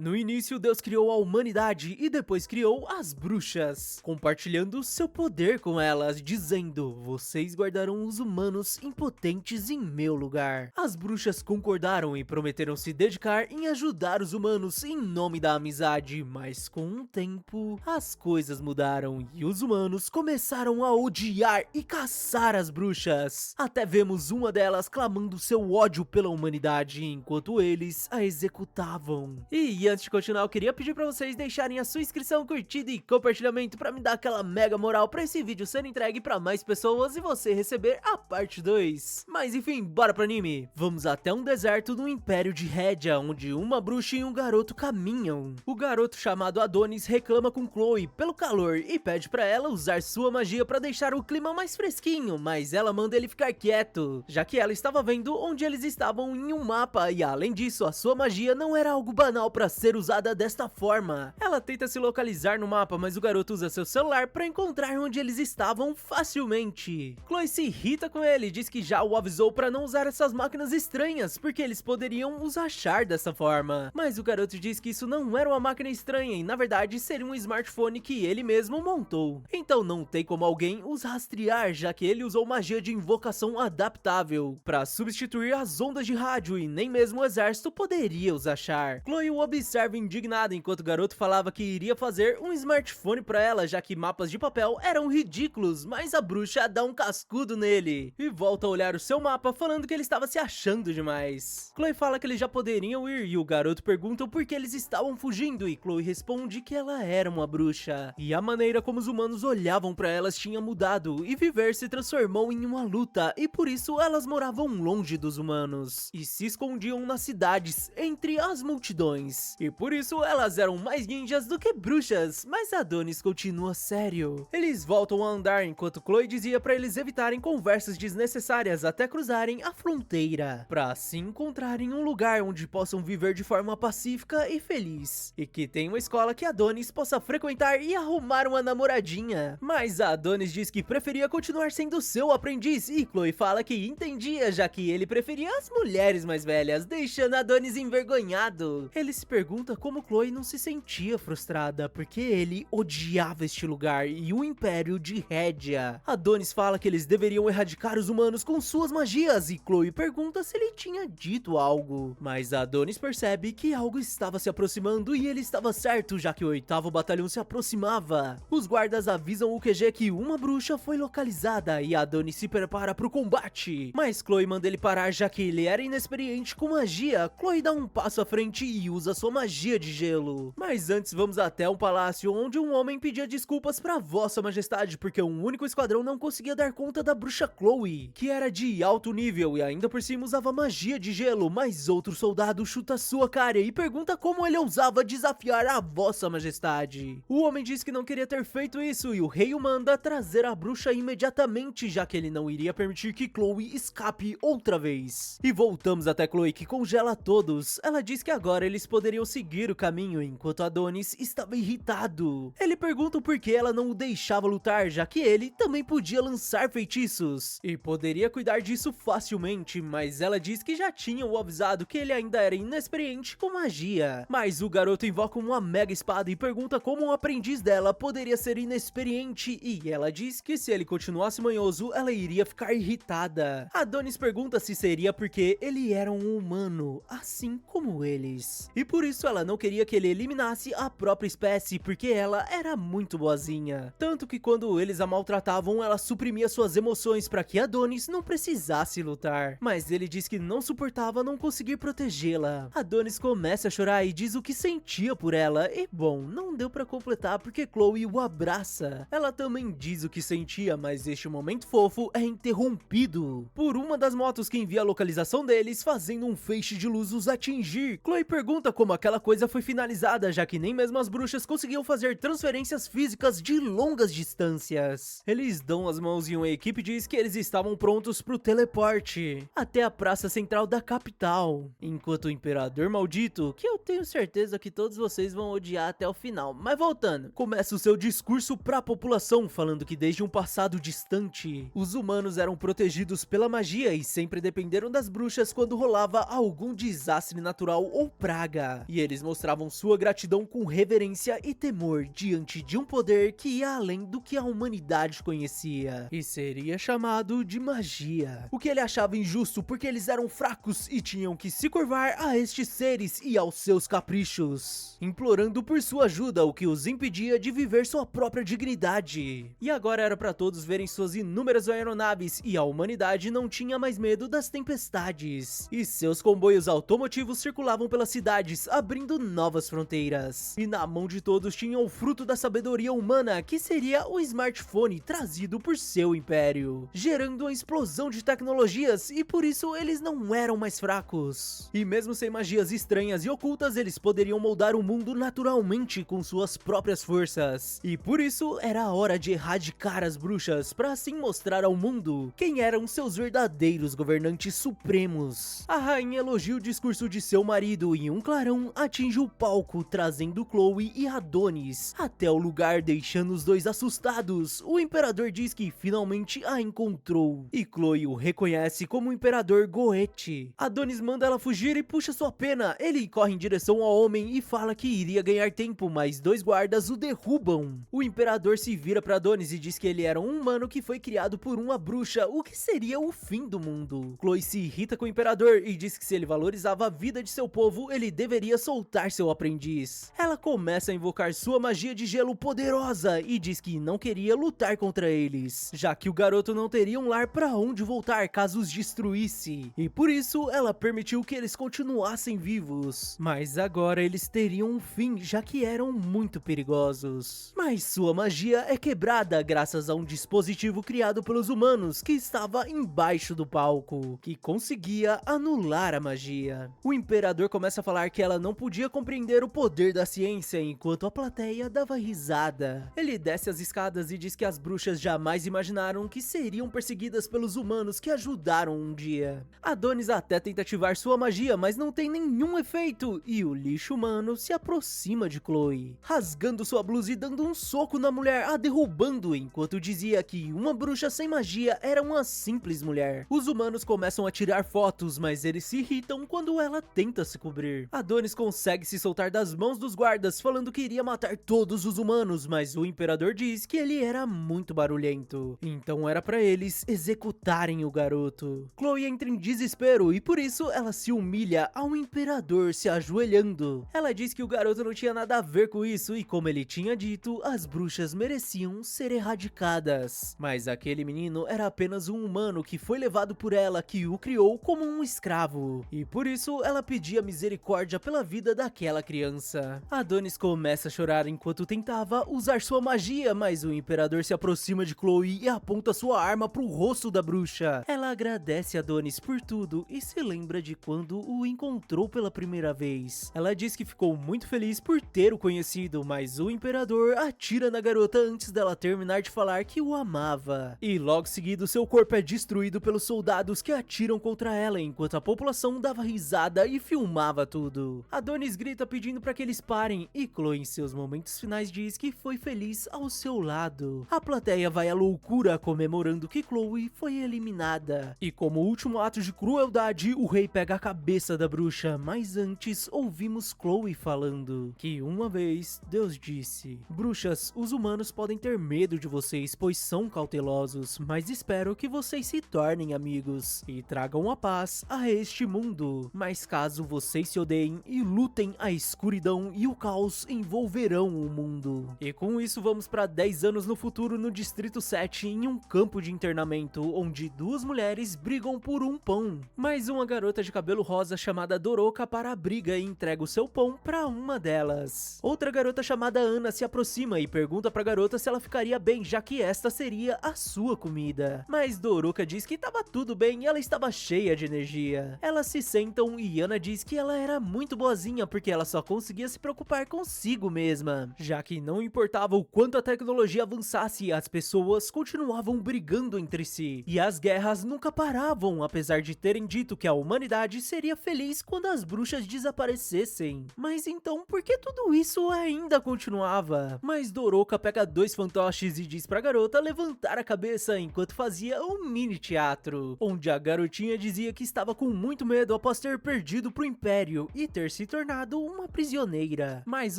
No início, Deus criou a humanidade e depois criou as bruxas, compartilhando seu poder com elas, dizendo: vocês guardarão os humanos impotentes em meu lugar. As bruxas concordaram e prometeram se dedicar em ajudar os humanos em nome da amizade, mas com o tempo, as coisas mudaram e os humanos começaram a odiar e caçar as bruxas. Até vemos uma delas clamando seu ódio pela humanidade, enquanto eles a executavam. E antes de continuar, eu queria pedir pra vocês deixarem a sua inscrição, curtida e compartilhamento pra me dar aquela mega moral pra esse vídeo ser entregue pra mais pessoas e você receber a parte 2. Mas enfim, bora pro anime. Vamos até um deserto no Império de Rédia, onde uma bruxa e um garoto caminham. O garoto chamado Adonis reclama com Chloe pelo calor e pede pra ela usar sua magia pra deixar o clima mais fresquinho, mas ela manda ele ficar quieto, já que ela estava vendo onde eles estavam em um mapa e além disso, a sua magia não era algo banal pra ser usada desta forma. Ela tenta se localizar no mapa, mas o garoto usa seu celular pra encontrar onde eles estavam facilmente. Chloe se irrita com ele e diz que já o avisou pra não usar essas máquinas estranhas, porque eles poderiam os achar dessa forma. Mas o garoto diz que isso não era uma máquina estranha e na verdade seria um smartphone que ele mesmo montou. Então não tem como alguém os rastrear, já que ele usou magia de invocação adaptável pra substituir as ondas de rádio e nem mesmo o exército poderia os achar. Chloe o observa indignada enquanto o garoto falava que iria fazer um smartphone pra ela, já que mapas de papel eram ridículos, mas a bruxa dá um cascudo nele e volta a olhar o seu mapa falando que ele estava se achando demais. Chloe fala que eles já poderiam ir e o garoto pergunta por que eles estavam fugindo e Chloe responde que ela era uma bruxa e a maneira como os humanos olhavam pra elas tinha mudado e viver se transformou em uma luta e por isso elas moravam longe dos humanos e se escondiam nas cidades entre as multidões e por isso elas eram mais ninjas do que bruxas, mas Adonis continua sério. Eles voltam a andar enquanto Chloe dizia pra eles evitarem conversas desnecessárias até cruzarem a fronteira, pra assim encontrarem um lugar onde possam viver de forma pacífica e feliz, e que tem uma escola que Adonis possa frequentar e arrumar uma namoradinha. Mas Adonis diz que preferia continuar sendo seu aprendiz e Chloe fala que entendia, já que ele preferia as mulheres mais velhas, deixando Adonis envergonhado. Ele se pergunta como Chloe não se sentia frustrada, porque ele odiava este lugar e o Império de Rédia. Adonis fala que eles deveriam erradicar os humanos com suas magias e Chloe pergunta se ele tinha dito algo. Mas Adonis percebe que algo estava se aproximando e ele estava certo, já que o 8º batalhão se aproximava. Os guardas avisam o QG que uma bruxa foi localizada e Adonis se prepara para o combate. Mas Chloe manda ele parar, já que ele era inexperiente com magia. Chloe dá um passo à frente e usa sua magia de gelo. Mas antes vamos até um palácio onde um homem pedia desculpas pra Vossa Majestade porque um único esquadrão não conseguia dar conta da bruxa Chloe, que era de alto nível e ainda por cima usava magia de gelo, mas outro soldado chuta sua cara e pergunta como ele ousava desafiar a Vossa Majestade. O homem diz que não queria ter feito isso e o rei o manda trazer a bruxa imediatamente, já que ele não iria permitir que Chloe escape outra vez. E voltamos até Chloe, que congela todos. Ela diz que agora eles poderiam seguir o caminho, enquanto Adonis estava irritado. Ele pergunta por que ela não o deixava lutar, já que ele também podia lançar feitiços e poderia cuidar disso facilmente, mas ela diz que já tinha o avisado que ele ainda era inexperiente com magia. Mas o garoto invoca uma mega espada e pergunta como um aprendiz dela poderia ser inexperiente e ela diz que se ele continuasse manhoso, ela iria ficar irritada. Adonis pergunta se seria porque ele era um humano, assim como eles. E por isso ela não queria que ele eliminasse a própria espécie, porque ela era muito boazinha. Tanto que quando eles a maltratavam, ela suprimia suas emoções para que Adonis não precisasse lutar. Mas ele diz que não suportava não conseguir protegê-la. Adonis começa a chorar e diz o que sentia por ela. E bom, não deu para completar porque Chloe o abraça. Ela também diz o que sentia, mas este momento fofo é interrompido por uma das motos que envia a localização deles, fazendo um feixe de luz os atingir. Chloe pergunta como aquela coisa foi finalizada, já que nem mesmo as bruxas conseguiam fazer transferências físicas de longas distâncias. Eles dão as mãos e uma equipe diz que eles estavam prontos pro teleporte até a praça central da capital, enquanto o Imperador Maldito, que eu tenho certeza que todos vocês vão odiar até o final, mas voltando, começa o seu discurso pra população, falando que desde um passado distante, os humanos eram protegidos pela magia e sempre dependeram das bruxas quando rolava algum desastre natural ou praga. e eles mostravam sua gratidão com reverência e temor diante de um poder que ia além do que a humanidade conhecia, e seria chamado de magia. O que ele achava injusto porque eles eram fracos e tinham que se curvar a estes seres e aos seus caprichos, implorando por sua ajuda, o que os impedia de viver sua própria dignidade. E agora era para todos verem suas inúmeras aeronaves, e a humanidade não tinha mais medo das tempestades, e seus comboios automotivos circulavam pelas cidades, abrindo novas fronteiras. E na mão de todos tinha o fruto da sabedoria humana, que seria o smartphone trazido por seu império, gerando uma explosão de tecnologias, e por isso eles não eram mais fracos. E mesmo sem magias estranhas e ocultas, eles poderiam moldar o mundo naturalmente com suas próprias forças. E por isso era a hora de erradicar as bruxas, para assim mostrar ao mundo quem eram seus verdadeiros governantes supremos. A rainha elogia o discurso de seu marido e um clarão atinge o palco, trazendo Chloe e Adonis até o lugar, deixando os dois assustados. O imperador diz que finalmente a encontrou, e Chloe o reconhece como o imperador Goethe. Adonis manda ela fugir e puxa sua pena. Ele corre em direção ao homem e fala que iria ganhar tempo, mas dois guardas o derrubam. O imperador se vira para Adonis e diz que ele era um humano que foi criado por uma bruxa, o que seria o fim do mundo. Chloe se irrita com o imperador e diz que se ele valorizava a vida de seu povo, ele deveria soltar seu aprendiz. Ela começa a invocar sua magia de gelo poderosa e diz que não queria lutar contra eles, já que o garoto não teria um lar para onde voltar caso os destruísse, e por isso ela permitiu que eles continuassem vivos. Mas agora eles teriam um fim, já que eram muito perigosos. Mas sua magia é quebrada graças a um dispositivo criado pelos humanos que estava embaixo do palco, que conseguia anular a magia. O imperador começa a falar que ela não podia compreender o poder da ciência, enquanto a plateia dava risada. Ele desce as escadas e diz que as bruxas jamais imaginaram que seriam perseguidas pelos humanos que ajudaram um dia. Adonis até tenta ativar sua magia, mas não tem nenhum efeito, e o lixo humano se aproxima de Chloe, rasgando sua blusa e dando um soco na mulher, a derrubando, enquanto dizia que uma bruxa sem magia era uma simples mulher. Os humanos começam a tirar fotos, mas eles se irritam quando ela tenta se cobrir. Adonis consegue se soltar das mãos dos guardas, falando que iria matar todos os humanos, mas o imperador diz que ele era muito barulhento, então era para eles executarem o garoto. Chloe entra em desespero e por isso ela se humilha ao imperador, se ajoelhando. Ela diz que o garoto não tinha nada a ver com isso e, como ele tinha dito, as bruxas mereciam ser erradicadas. Mas aquele menino era apenas um humano que foi levado por ela, que o criou como um escravo, e por isso ela pedia misericórdia pela vida daquela criança. Adonis começa a chorar enquanto tentava usar sua magia, mas o imperador se aproxima de Chloe e aponta sua arma pro rosto da bruxa. Ela agradece a Adonis por tudo e se lembra de quando o encontrou pela primeira vez. Ela diz que ficou muito feliz por ter o conhecido, mas o imperador atira na garota antes dela terminar de falar que o amava. E logo seguido seu corpo é destruído pelos soldados que atiram contra ela, enquanto a população dava risada e filmava tudo. Adonis grita pedindo para que eles parem, e Chloe em seus momentos finais diz que foi feliz ao seu lado. A plateia vai à loucura comemorando que Chloe foi eliminada. E como último ato de crueldade, o rei pega a cabeça da bruxa, mas antes ouvimos Chloe falando que uma vez Deus disse: bruxas, os humanos podem ter medo de vocês, pois são cautelosos, mas espero que vocês se tornem amigos e tragam a paz a este mundo. Mas caso vocês se odeiem e lutem, a escuridão e o caos envolverão o mundo. E com isso vamos para 10 anos no futuro, no Distrito 7, em um campo de internamento, onde duas mulheres brigam por um pão. Mas uma garota de cabelo rosa chamada Doroka para a briga e entrega o seu pão para uma delas. Outra garota chamada Ana se aproxima e pergunta para a garota se ela ficaria bem, já que esta seria a sua comida. Mas Doroka diz que estava tudo bem e ela estava cheia de energia. Elas se sentam e Ana diz que ela era muito boazinha porque ela só conseguia se preocupar consigo mesma, já que não importava o quanto a tecnologia avançasse, as pessoas continuavam brigando entre si e as guerras nunca paravam, apesar de terem dito que a humanidade seria feliz quando as bruxas desaparecessem. Mas então por que tudo isso ainda continuava? Mas Doroka pega dois fantoches e diz pra garota levantar a cabeça enquanto fazia um mini teatro, onde a garotinha dizia que estava com muito medo após ter perdido pro Império e ter ter se tornado uma prisioneira. Mas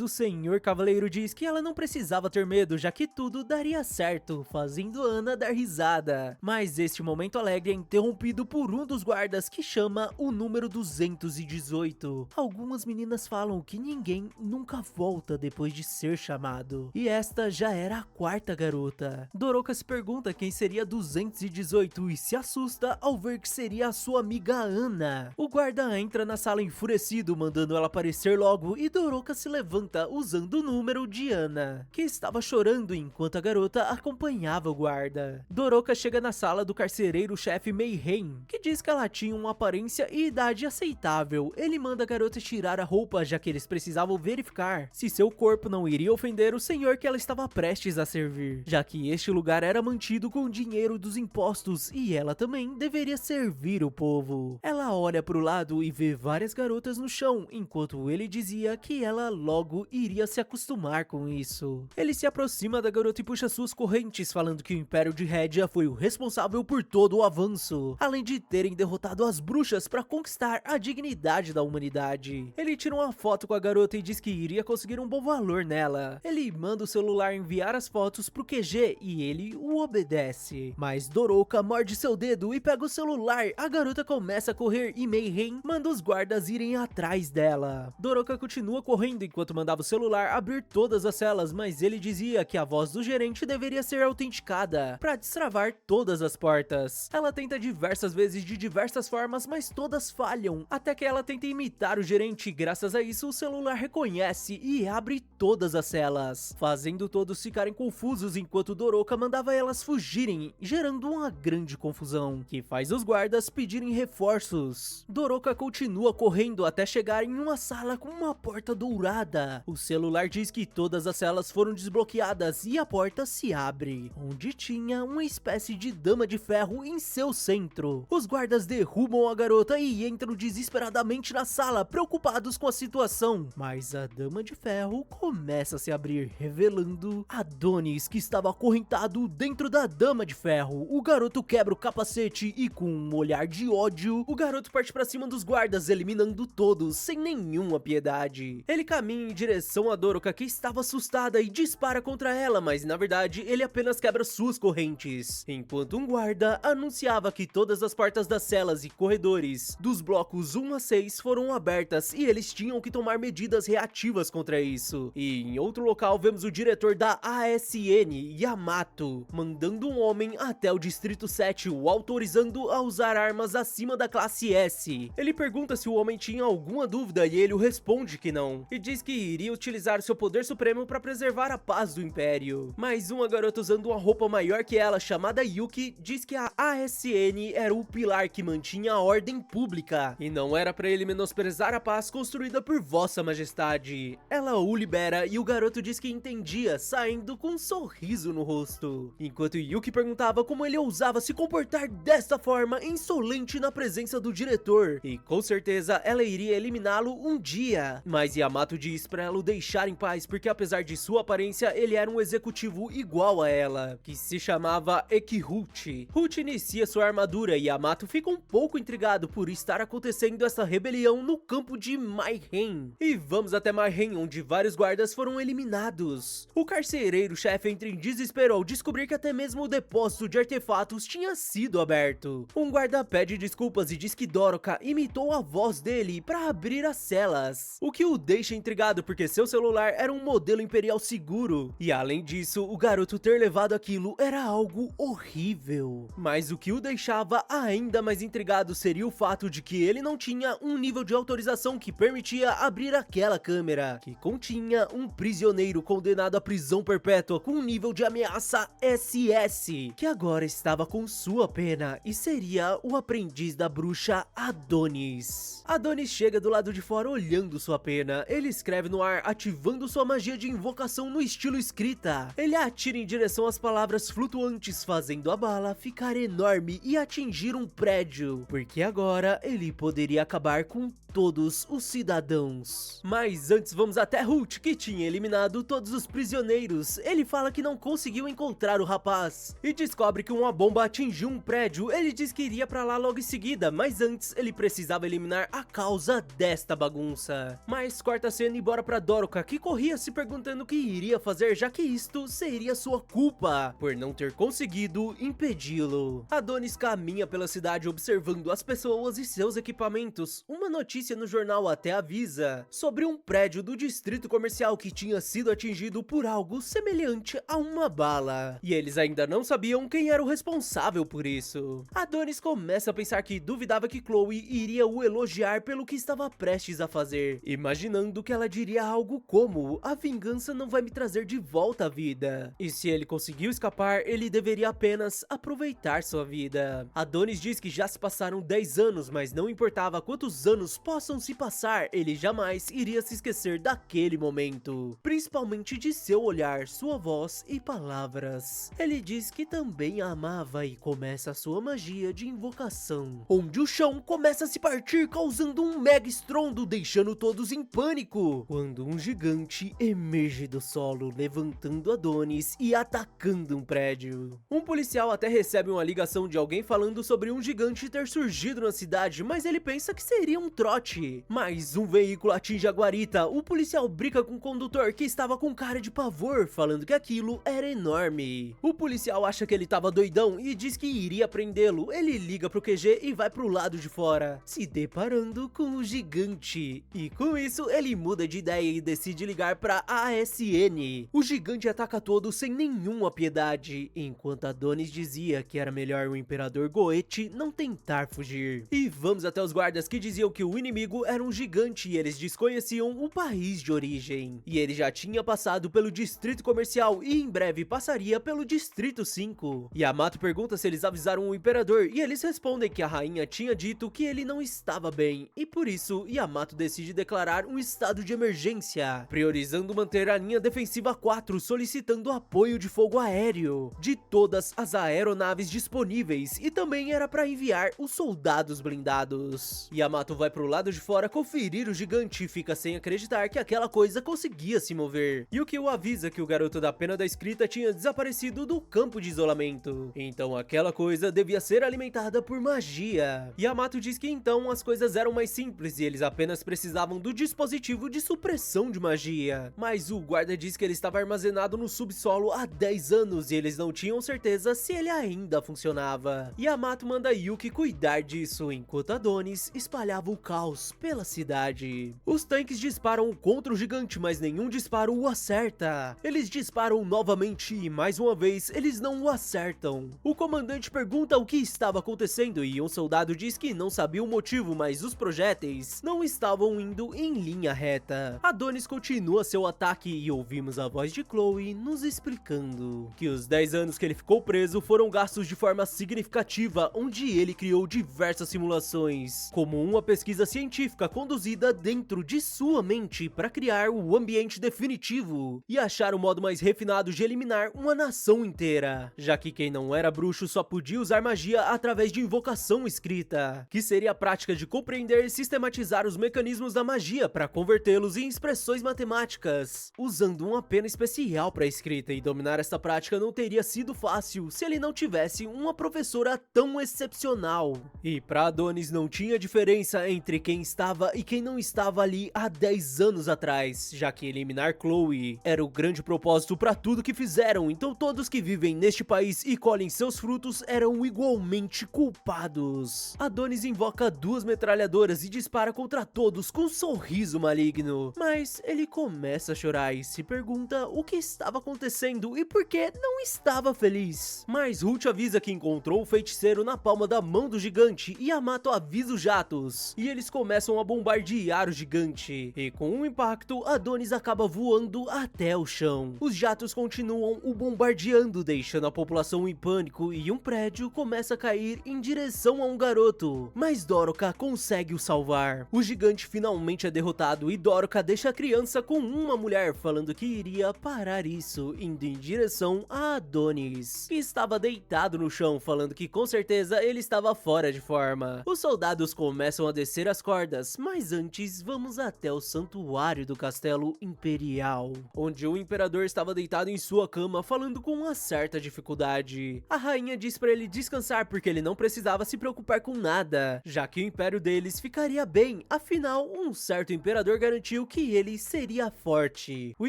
o senhor cavaleiro diz que ela não precisava ter medo, já que tudo daria certo, fazendo Ana dar risada. Mas este momento alegre é interrompido por um dos guardas que chama o número 218. Algumas meninas falam que ninguém nunca volta depois de ser chamado. E esta já era a quarta garota. Doroka se pergunta quem seria 218 e se assusta ao ver que seria a sua amiga Ana. O guarda entra na sala enfurecido, mandando ela aparecer logo, e Doroka se levanta usando o número de Ana, que estava chorando enquanto a garota acompanhava o guarda. Doroka chega na sala do carcereiro-chefe Mayhem, que diz que ela tinha uma aparência e idade aceitável. Ele manda a garota tirar a roupa, já que eles precisavam verificar se seu corpo não iria ofender o senhor que ela estava prestes a servir, já que este lugar era mantido com o dinheiro dos impostos e ela também deveria servir o povo. Ela olha para o lado e vê várias garotas no chão, enquanto ele dizia que ela logo iria se acostumar com isso. Ele se aproxima da garota e puxa suas correntes, falando que o Império de Rédia foi o responsável por todo o avanço, além de terem derrotado as bruxas para conquistar a dignidade da humanidade. Ele tira uma foto com a garota e diz que iria conseguir um bom valor nela. Ele manda o celular enviar as fotos pro QG e ele o obedece. Mas Doroka morde seu dedo e pega o celular. A garota começa a correr e Mayhem manda os guardas irem atrás dela. Doroka continua correndo enquanto mandava o celular abrir todas as celas, mas ele dizia que a voz do gerente deveria ser autenticada para destravar todas as portas. Ela tenta diversas vezes de diversas formas, mas todas falham, até que ela tenta imitar o gerente. Graças a isso, o celular reconhece e abre todas as celas, fazendo todos ficarem confusos enquanto Doroka mandava elas fugirem, gerando uma grande confusão, que faz os guardas pedirem reforços. Doroka continua correndo até chegar em uma sala com uma porta dourada. O celular diz que todas as celas foram desbloqueadas e a porta se abre, onde tinha uma espécie de dama de ferro em seu centro. Os guardas derrubam a garota e entram desesperadamente na sala, preocupados com a situação. Mas a dama de ferro começa a se abrir, revelando Adonis, que estava acorrentado dentro da dama de ferro. O garoto quebra o capacete e, com um olhar de ódio, o garoto parte para cima dos guardas, eliminando todos, sem nenhuma piedade. Ele caminha em direção a Doroka, que estava assustada, e dispara contra ela, mas na verdade ele apenas quebra suas correntes. Enquanto um guarda anunciava que todas as portas das celas e corredores dos blocos 1 a 6 foram abertas e eles tinham que tomar medidas reativas contra isso. E em outro local vemos o diretor da ASN, Yamato, mandando um homem até o Distrito 7, o autorizando a usar armas acima da classe S. Ele pergunta se o homem tinha alguma dúvida e ele o responde que não, e diz que iria utilizar seu poder supremo para preservar a paz do Império. Mas uma garota usando uma roupa maior que ela, chamada Yuki, diz que a ASN era o pilar que mantinha a ordem pública, e não era para ele menosprezar a paz construída por Vossa Majestade. Ela o libera e o garoto diz que entendia, saindo com um sorriso no rosto. Enquanto Yuki perguntava como ele ousava se comportar desta forma insolente na presença do diretor, e com certeza ela iria eliminá-lo um dia. Mas Yamato diz para ela o deixar em paz, porque apesar de sua aparência, ele era um executivo igual a ela, que se chamava Ekihuchi. Huchi inicia sua armadura e Yamato fica um pouco intrigado por estar acontecendo essa rebelião no campo de Mayhem. E vamos até Mayhem, onde vários guardas foram eliminados. O carcereiro-chefe entra em desespero ao descobrir que até mesmo o depósito de artefatos tinha sido aberto. Um guarda pede desculpas e diz que Doroka imitou a voz dele para abrir as celas, o que o deixa intrigado porque seu celular era um modelo imperial seguro. E além disso, o garoto ter levado aquilo era algo horrível. Mas o que o deixava ainda mais intrigado seria o fato de que ele não tinha um nível de autorização que permitia abrir aquela câmera, que continha um prisioneiro condenado à prisão perpétua com um nível de ameaça SS, que agora estava com sua pena e seria o aprendiz da bruxa Adonis. Adonis chega do lado de fora olhando sua pena. Ele escreve no ar, ativando sua magia de invocação no estilo escrita. Ele atira em direção às palavras flutuantes, fazendo a bala ficar enorme e atingir um prédio, porque agora ele poderia acabar com todos os cidadãos. Mas antes vamos até Holt, que tinha eliminado todos os prisioneiros. Ele fala que não conseguiu encontrar o rapaz e descobre que uma bomba atingiu um prédio. Ele diz que iria pra lá logo em seguida, mas antes ele precisava eliminar a causa desta bagunça. Mas corta a cena e bora pra Doroka, que corria se perguntando o que iria fazer, já que isto seria sua culpa por não ter conseguido impedi-lo. Adonis caminha pela cidade observando as pessoas e seus equipamentos. Uma notícia no jornal até avisa sobre um prédio do distrito comercial que tinha sido atingido por algo semelhante a uma bala. E eles ainda não sabiam quem era o responsável por isso. Adonis começa a pensar que duvidava que Chloe iria o elogiar pelo que estava prestes a fazer, imaginando que ela diria algo como: a vingança não vai me trazer de volta à vida. E se ele conseguiu escapar, ele deveria apenas aproveitar sua vida. Adonis diz que já se passaram 10 anos, mas não importava quantos anos possam se passar, ele jamais iria se esquecer daquele momento, principalmente de seu olhar, sua voz e palavras. Ele diz que também a amava e começa a sua magia de invocação, onde o chão começa a se partir, causando um mega estrondo, deixando todos em pânico, quando um gigante emerge do solo, levantando Adonis e atacando um prédio. Um policial até recebe uma ligação de alguém falando sobre um gigante ter surgido na cidade, mas ele pensa que seria um trote. Mas um veículo atinge a guarita. O policial brinca com o condutor, que estava com cara de pavor, falando que aquilo era enorme. O policial acha que ele estava doidão e diz que iria prendê-lo. Ele liga pro QG e vai pro lado de fora, se deparando com o gigante. E com isso, ele muda de ideia e decide ligar pra ASN. O gigante ataca todos sem nenhuma piedade, enquanto Adonis dizia que era melhor o Imperador Goethe não tentar fugir. E vamos até os guardas, que diziam que o inimigo era um gigante e eles desconheciam o país de origem. E ele já tinha passado pelo Distrito Comercial e em breve passaria pelo Distrito 5. Yamato pergunta se eles avisaram o Imperador e eles respondem que a rainha tinha dito que ele não estava bem, e por isso Yamato decide declarar um estado de emergência, priorizando manter a linha defensiva 4, solicitando apoio de fogo aéreo de todas as aeronaves disponíveis, e também era para enviar os soldados blindados. Yamato vai pro lado de fora conferir o gigante e fica sem acreditar que aquela coisa conseguia se mover. E o que o avisa que o garoto da pena da escrita tinha desaparecido do campo de isolamento. Então aquela coisa devia ser alimentada por magia. Yamato diz que então as coisas eram mais simples e eles apenas precisavam do dispositivo de supressão de magia. Mas o guarda diz que ele estava armazenado no subsolo há 10 anos e eles não tinham certeza se ele ainda funcionava. Yamato manda Yuki cuidar disso, enquanto Adonis espalhava o caos pela cidade. Os tanques disparam contra o gigante, mas nenhum disparo o acerta. Eles disparam novamente e mais uma vez eles não o acertam. O comandante pergunta o que estava acontecendo e um soldado diz que não sabia o motivo, mas os projéteis não estavam indo em linha reta. Adonis continua seu ataque e ouvimos a voz de Chloe nos explicando que os 10 anos que ele ficou preso foram gastos de forma significativa, onde ele criou diversas simulações, como uma pesquisa científica conduzida dentro de sua mente para criar o ambiente definitivo e achar o modo mais refinado de eliminar uma nação inteira, já que quem não era bruxo só podia usar magia através de invocação escrita, que seria a prática de compreender e sistematizar os mecanismos da magia para convertê-los em expressões matemáticas, usando uma pena especial para escrita, e dominar esta prática não teria sido fácil se ele não tivesse uma professora tão excepcional. E para Adonis não tinha diferença entre quem estava e quem não estava ali há 10 anos atrás, já que eliminar Chloe era o grande propósito para tudo que fizeram, então todos que vivem neste país e colhem seus frutos eram igualmente culpados. Adonis invoca 2 metralhadoras e dispara contra todos com um sorriso maligno, mas ele começa a chorar e se pergunta o que estava acontecendo e por que não estava feliz. Mas Holt avisa que encontrou o feiticeiro na palma da mão do gigante e Yamato avisa os jatos, e eles começam a bombardear o gigante, e com um impacto Adonis acaba voando até o chão. Os jatos continuam o bombardeando, deixando a população em pânico, e um prédio começa a cair em direção a um garoto, mas Doroka consegue o salvar. O gigante finalmente é derrotado e Doroka deixa a criança com uma mulher, falando que iria parar isso, indo em direção a Adonis, que estava deitado no chão, falando que com certeza ele estava fora de forma. Os soldados começam a descer as das cordas, mas antes vamos até o santuário do Castelo Imperial, onde o imperador estava deitado em sua cama falando com uma certa dificuldade. A rainha diz para ele descansar porque ele não precisava se preocupar com nada, já que o império deles ficaria bem, afinal um certo imperador garantiu que ele seria forte. O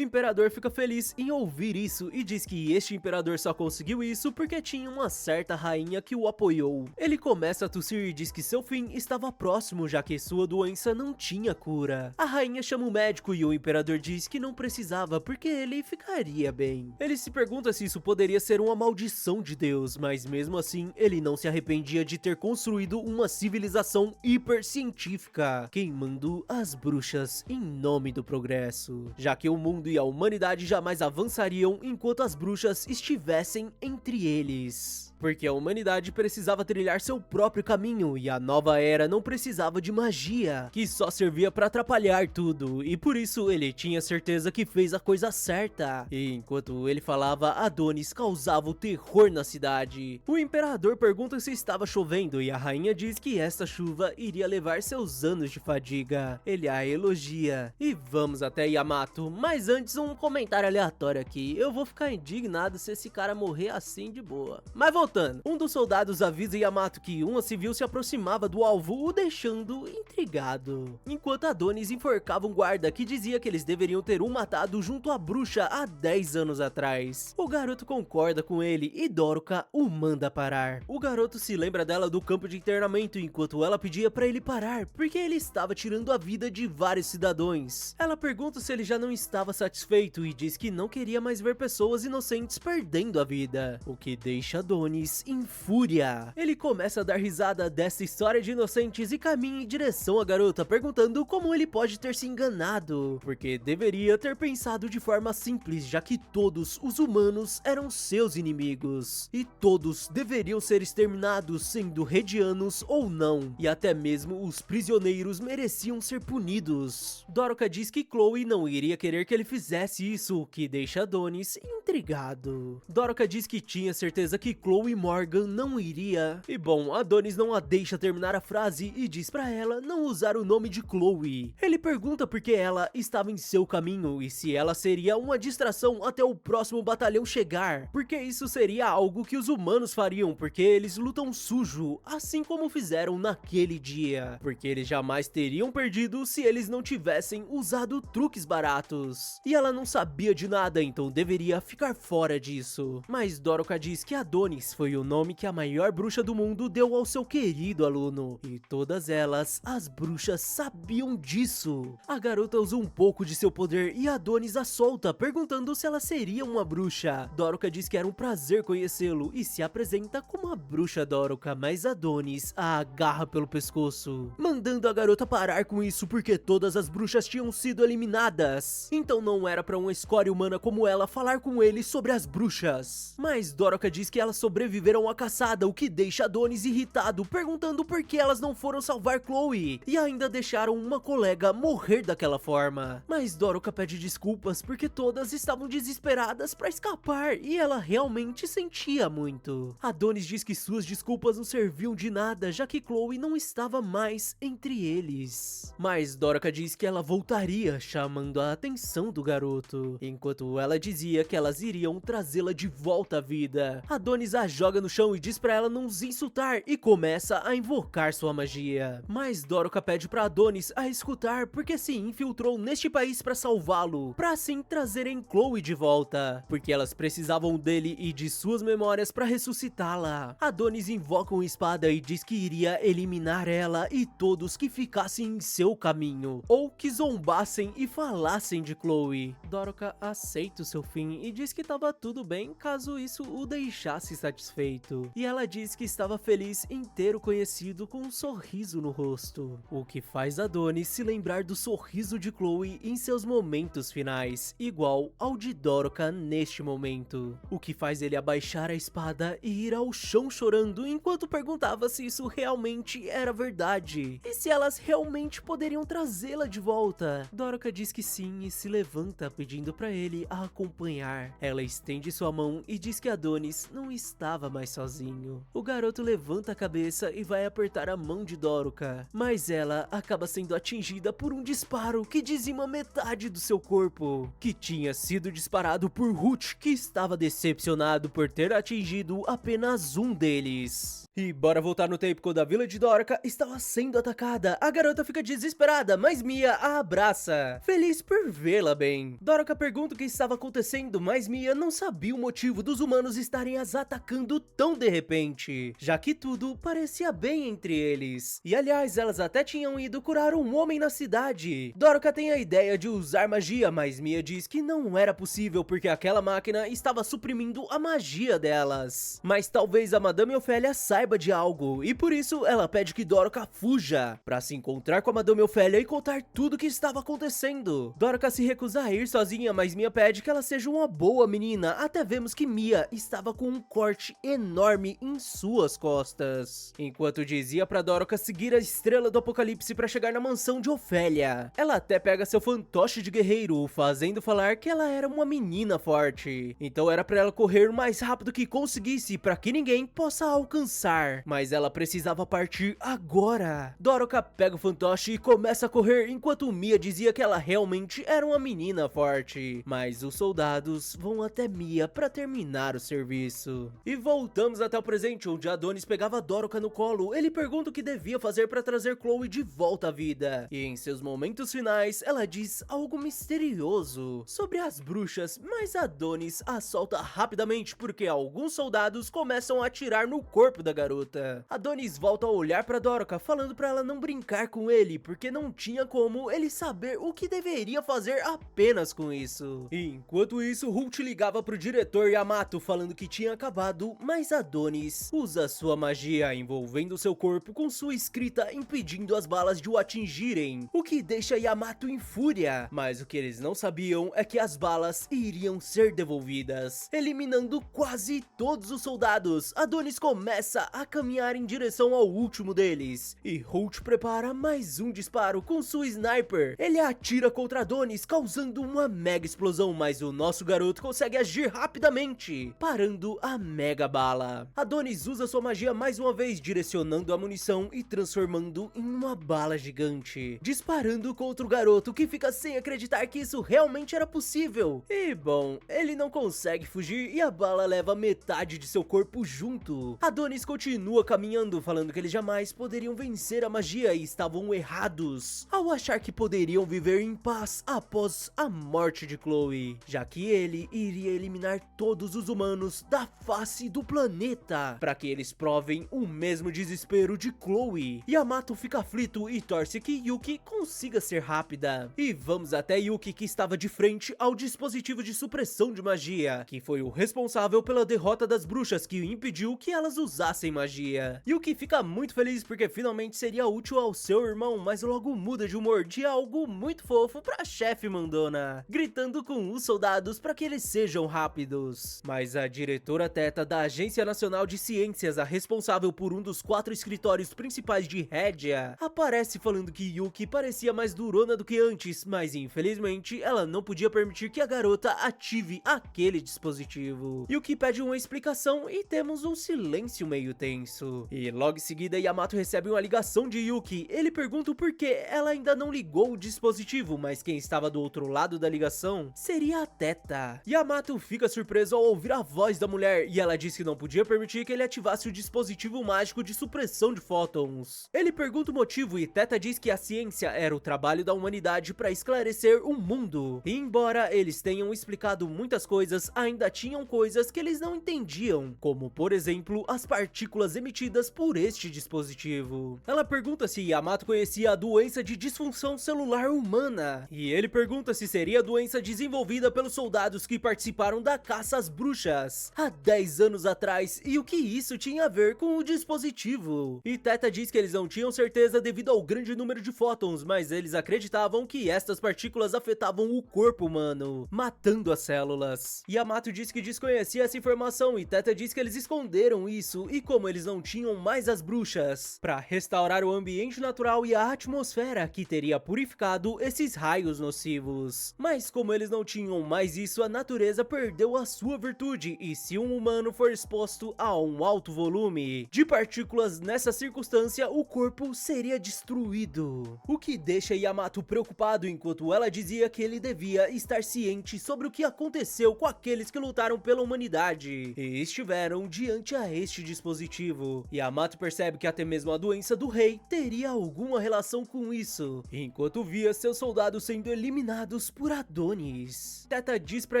imperador fica feliz em ouvir isso e diz que este imperador só conseguiu isso porque tinha uma certa rainha que o apoiou. Ele começa a tossir e diz que seu fim estava próximo, já que sua doença não tinha cura. A rainha chama o médico e o imperador diz que não precisava porque ele ficaria bem. Ele se pergunta se isso poderia ser uma maldição de Deus, mas mesmo assim ele não se arrependia de ter construído uma civilização hipercientífica, queimando as bruxas em nome do progresso, já que o mundo e a humanidade jamais avançariam enquanto as bruxas estivessem entre eles. Porque a humanidade precisava trilhar seu próprio caminho e a nova era não precisava de magia, que só servia para atrapalhar tudo, e por isso ele tinha certeza que fez a coisa certa. E enquanto ele falava, Adonis causava o terror na cidade. O imperador pergunta se estava chovendo e a rainha diz que esta chuva iria levar seus anos de fadiga. Ele a elogia. E vamos até Yamato, mas antes um comentário aleatório aqui. Eu vou ficar indignado se esse cara morrer assim de boa. Mas voltando, um dos soldados avisa Yamato que uma civil se aproximava do alvo, o deixando intrigado. Enquanto Adonis enforcava um guarda que dizia que eles deveriam ter um matado junto à bruxa há 10 anos atrás. O garoto concorda com ele e Doruka o manda parar. O garoto se lembra dela do campo de internamento enquanto ela pedia pra ele parar, porque ele estava tirando a vida de vários cidadãos. Ela pergunta se ele já não estava satisfeito e diz que não queria mais ver pessoas inocentes perdendo a vida, o que deixa Adonis em fúria. Ele começa a dar risada dessa história de inocentes e caminha em direção à garota, perguntando como ele pode ter se enganado, porque deveria ter pensado de forma simples, já que todos os humanos eram seus inimigos, e todos deveriam ser exterminados, sendo redianos ou não, e até mesmo os prisioneiros mereciam ser punidos. Doruka diz que Chloe não iria querer que ele fizesse isso, o que deixa Adonis intrigado. Doruka diz que tinha certeza que Chloe Morgan não iria. E bom, Adonis não a deixa terminar a frase e diz pra ela não usar o nome de Chloe. Ele pergunta por que ela estava em seu caminho e se ela seria uma distração até o próximo batalhão chegar, porque isso seria algo que os humanos fariam, porque eles lutam sujo, assim como fizeram naquele dia, porque eles jamais teriam perdido se eles não tivessem usado truques baratos. E ela não sabia de nada, então deveria ficar fora disso. Mas Doruka diz que Adonis foi o nome que a maior bruxa do mundo deu ao seu querido aluno, e todas elas, as bruxas, sabiam disso. A garota usa um pouco de seu poder e Adonis a solta, perguntando se ela seria uma bruxa. Doruka diz que era um prazer conhecê-lo e se apresenta como a bruxa Doruka, mas Adonis a agarra pelo pescoço, mandando a garota parar com isso porque todas as bruxas tinham sido eliminadas. Então não era pra uma escória humana como ela falar com ele sobre as bruxas. Mas Doruka diz que elas sobreviveram à caçada, o que deixa Adonis irritado, perguntando por que elas não foram salvar Chloe e ainda deixaram uma colega morrer daquela forma. Mas Doruka pede desculpas porque todas estavam desesperadas pra escapar e ela realmente sentia muito. Adonis diz que suas desculpas não serviam de nada, já que Chloe não estava mais entre eles. Mas Doruka diz que ela voltaria, chamando a atenção do garoto, enquanto ela dizia que elas iriam trazê-la de volta à vida. Adonis a joga no chão e diz pra ela não os insultar e começa a invocar sua magia. Mas Doruka pede pra Adonis a escutar porque se infiltrou neste país pra salvá-lo, pra assim trazerem Chloe de volta, porque elas precisavam dele e de suas memórias pra ressuscitá-la. Adonis invoca uma espada e diz que iria eliminar ela e todos que ficassem em seu caminho, ou que zombassem e falassem de Chloe. Doruka aceita o seu fim e diz que estava tudo bem caso isso o deixasse satisfeito, e ela diz que estava feliz em ter o conhecido com um sorriso no rosto, o que faz Adonis se lembrar do sorriso de Chloe em seus momentos finais, igual ao de Doruka neste momento, o que faz ele abaixar a espada e ir ao chão chorando enquanto perguntava se isso realmente era verdade, e se elas realmente poderiam trazê-la de volta. Doruka diz que sim e se levanta pedindo pra ele a acompanhar. Ela estende sua mão e diz que Adonis não estava mais sozinho. O garoto levanta a cabeça e vai apertar a mão de Doruka, mas mas ela acaba sendo atingida por um disparo que dizima metade do seu corpo, que tinha sido disparado por Hoot, que estava decepcionado por ter atingido apenas um deles. E bora voltar no tempo quando a vila de Dorica estava sendo atacada. A garota fica desesperada, mas Mia a abraça, feliz por vê-la bem. Dorica pergunta o que estava acontecendo, mas Mia não sabia o motivo dos humanos estarem as atacando tão de repente, já que tudo parecia bem entre eles. E aliás, elas até tinham ido curar um homem na cidade. Dorica tem a ideia de usar magia, mas Mia diz que não era possível porque aquela máquina estava suprimindo a magia delas. Mas talvez a Madame Ofélia saiba de algo, e por isso ela pede que Dorica fuja, pra se encontrar com a Madame Ofélia e contar tudo o que estava acontecendo. Dorica se recusa a ir sozinha, mas Mia pede que ela seja uma boa menina, até vemos que Mia estava com um corte enorme em suas costas. Enquanto dizia pra Dorica seguir a estrela do apocalipse pra chegar na mansão de Ofélia. Ela até pega seu fantoche de guerreiro, fazendo falar que ela era uma menina forte, então era pra ela correr o mais rápido que conseguisse pra que ninguém possa alcançar. Mas ela precisava partir agora. Dorica pega o fantoche e começa a correr, enquanto Mia dizia que ela realmente era uma menina forte. Mas os soldados vão até Mia para terminar o serviço. E voltamos até o presente, onde Adonis pegava Dorica no colo. Ele pergunta o que devia fazer para trazer Chloe de volta à vida. E em seus momentos finais, ela diz algo misterioso sobre as bruxas, mas Adonis a solta rapidamente porque alguns soldados começam a atirar no corpo da garota. Adonis volta a olhar pra Dorica, falando pra ela não brincar com ele, porque não tinha como ele saber o que deveria fazer apenas com isso. Enquanto isso, Hoot ligava pro diretor Yamato, falando que tinha acabado, mas Adonis usa sua magia, envolvendo seu corpo com sua escrita, impedindo as balas de o atingirem, o que deixa Yamato em fúria. Mas o que eles não sabiam é que as balas iriam ser devolvidas, eliminando quase todos os soldados. Adonis começa a caminhar em direção ao último deles, e Holt prepara mais um disparo com sua sniper. Ele atira contra Adonis, causando uma mega explosão, mas o nosso garoto consegue agir rapidamente, parando a mega bala. Adonis usa sua magia mais uma vez, direcionando a munição e transformando em uma bala gigante, disparando contra o garoto, que fica sem acreditar que isso realmente era possível. E bom, ele não consegue fugir e a bala leva metade de seu corpo junto. Adonis continua caminhando, falando que eles jamais poderiam vencer a magia e estavam errados ao achar que poderiam viver em paz após a morte de Chloe, já que ele iria eliminar todos os humanos da face do planeta, para que eles provem o mesmo desespero de Chloe. Yamato fica aflito e torce que Yuki consiga ser rápida. E vamos até Yuki, que estava de frente ao dispositivo de supressão de magia, que foi o responsável pela derrota das bruxas, que impediu que elas usassem magia. Yuki fica muito feliz porque finalmente seria útil ao seu irmão, mas logo muda de humor de algo muito fofo pra chefe mandona, gritando com os soldados para que eles sejam rápidos. Mas a diretora Teta da Agência Nacional de Ciências, a responsável por um dos 4 escritórios principais de Rédia, aparece falando que Yuki parecia mais durona do que antes, mas infelizmente ela não podia permitir que a garota ative aquele dispositivo. Yuki pede uma explicação e temos um silêncio meio tenso. E logo em seguida, Yamato recebe uma ligação de Yuki. Ele pergunta o porquê ela ainda não ligou o dispositivo, mas quem estava do outro lado da ligação seria a Teta. Yamato fica surpreso ao ouvir a voz da mulher, e ela diz que não podia permitir que ele ativasse o dispositivo mágico de supressão de fótons. Ele pergunta o motivo e Teta diz que a ciência era o trabalho da humanidade para esclarecer o mundo. E embora eles tenham explicado muitas coisas, ainda tinham coisas que eles não entendiam, como por exemplo as partículas emitidas por este dispositivo. Ela pergunta se Yamato conhecia a doença de disfunção celular humana, e ele pergunta se seria a doença desenvolvida pelos soldados que participaram da caça às bruxas há 10 anos atrás, e o que isso tinha a ver com o dispositivo. E Teta diz que eles não tinham certeza devido ao grande número de fótons, mas eles acreditavam que estas partículas afetavam o corpo humano, matando as células. Yamato diz que desconhecia essa informação e Teta diz que eles esconderam isso, e como eles não tinham mais as bruxas para restaurar o ambiente natural e a atmosfera que teria purificado esses raios nocivos. Mas como eles não tinham mais isso, a natureza perdeu a sua virtude, e se um humano for exposto a um alto volume de partículas nessa circunstância, o corpo seria destruído. O que deixa Yamato preocupado enquanto ela dizia que ele devia estar ciente sobre o que aconteceu com aqueles que lutaram pela humanidade e estiveram diante a este dispositivo. Yamato percebe que até mesmo a doença do rei teria alguma relação com isso, enquanto via seus soldados sendo eliminados por Adonis. Teta diz pra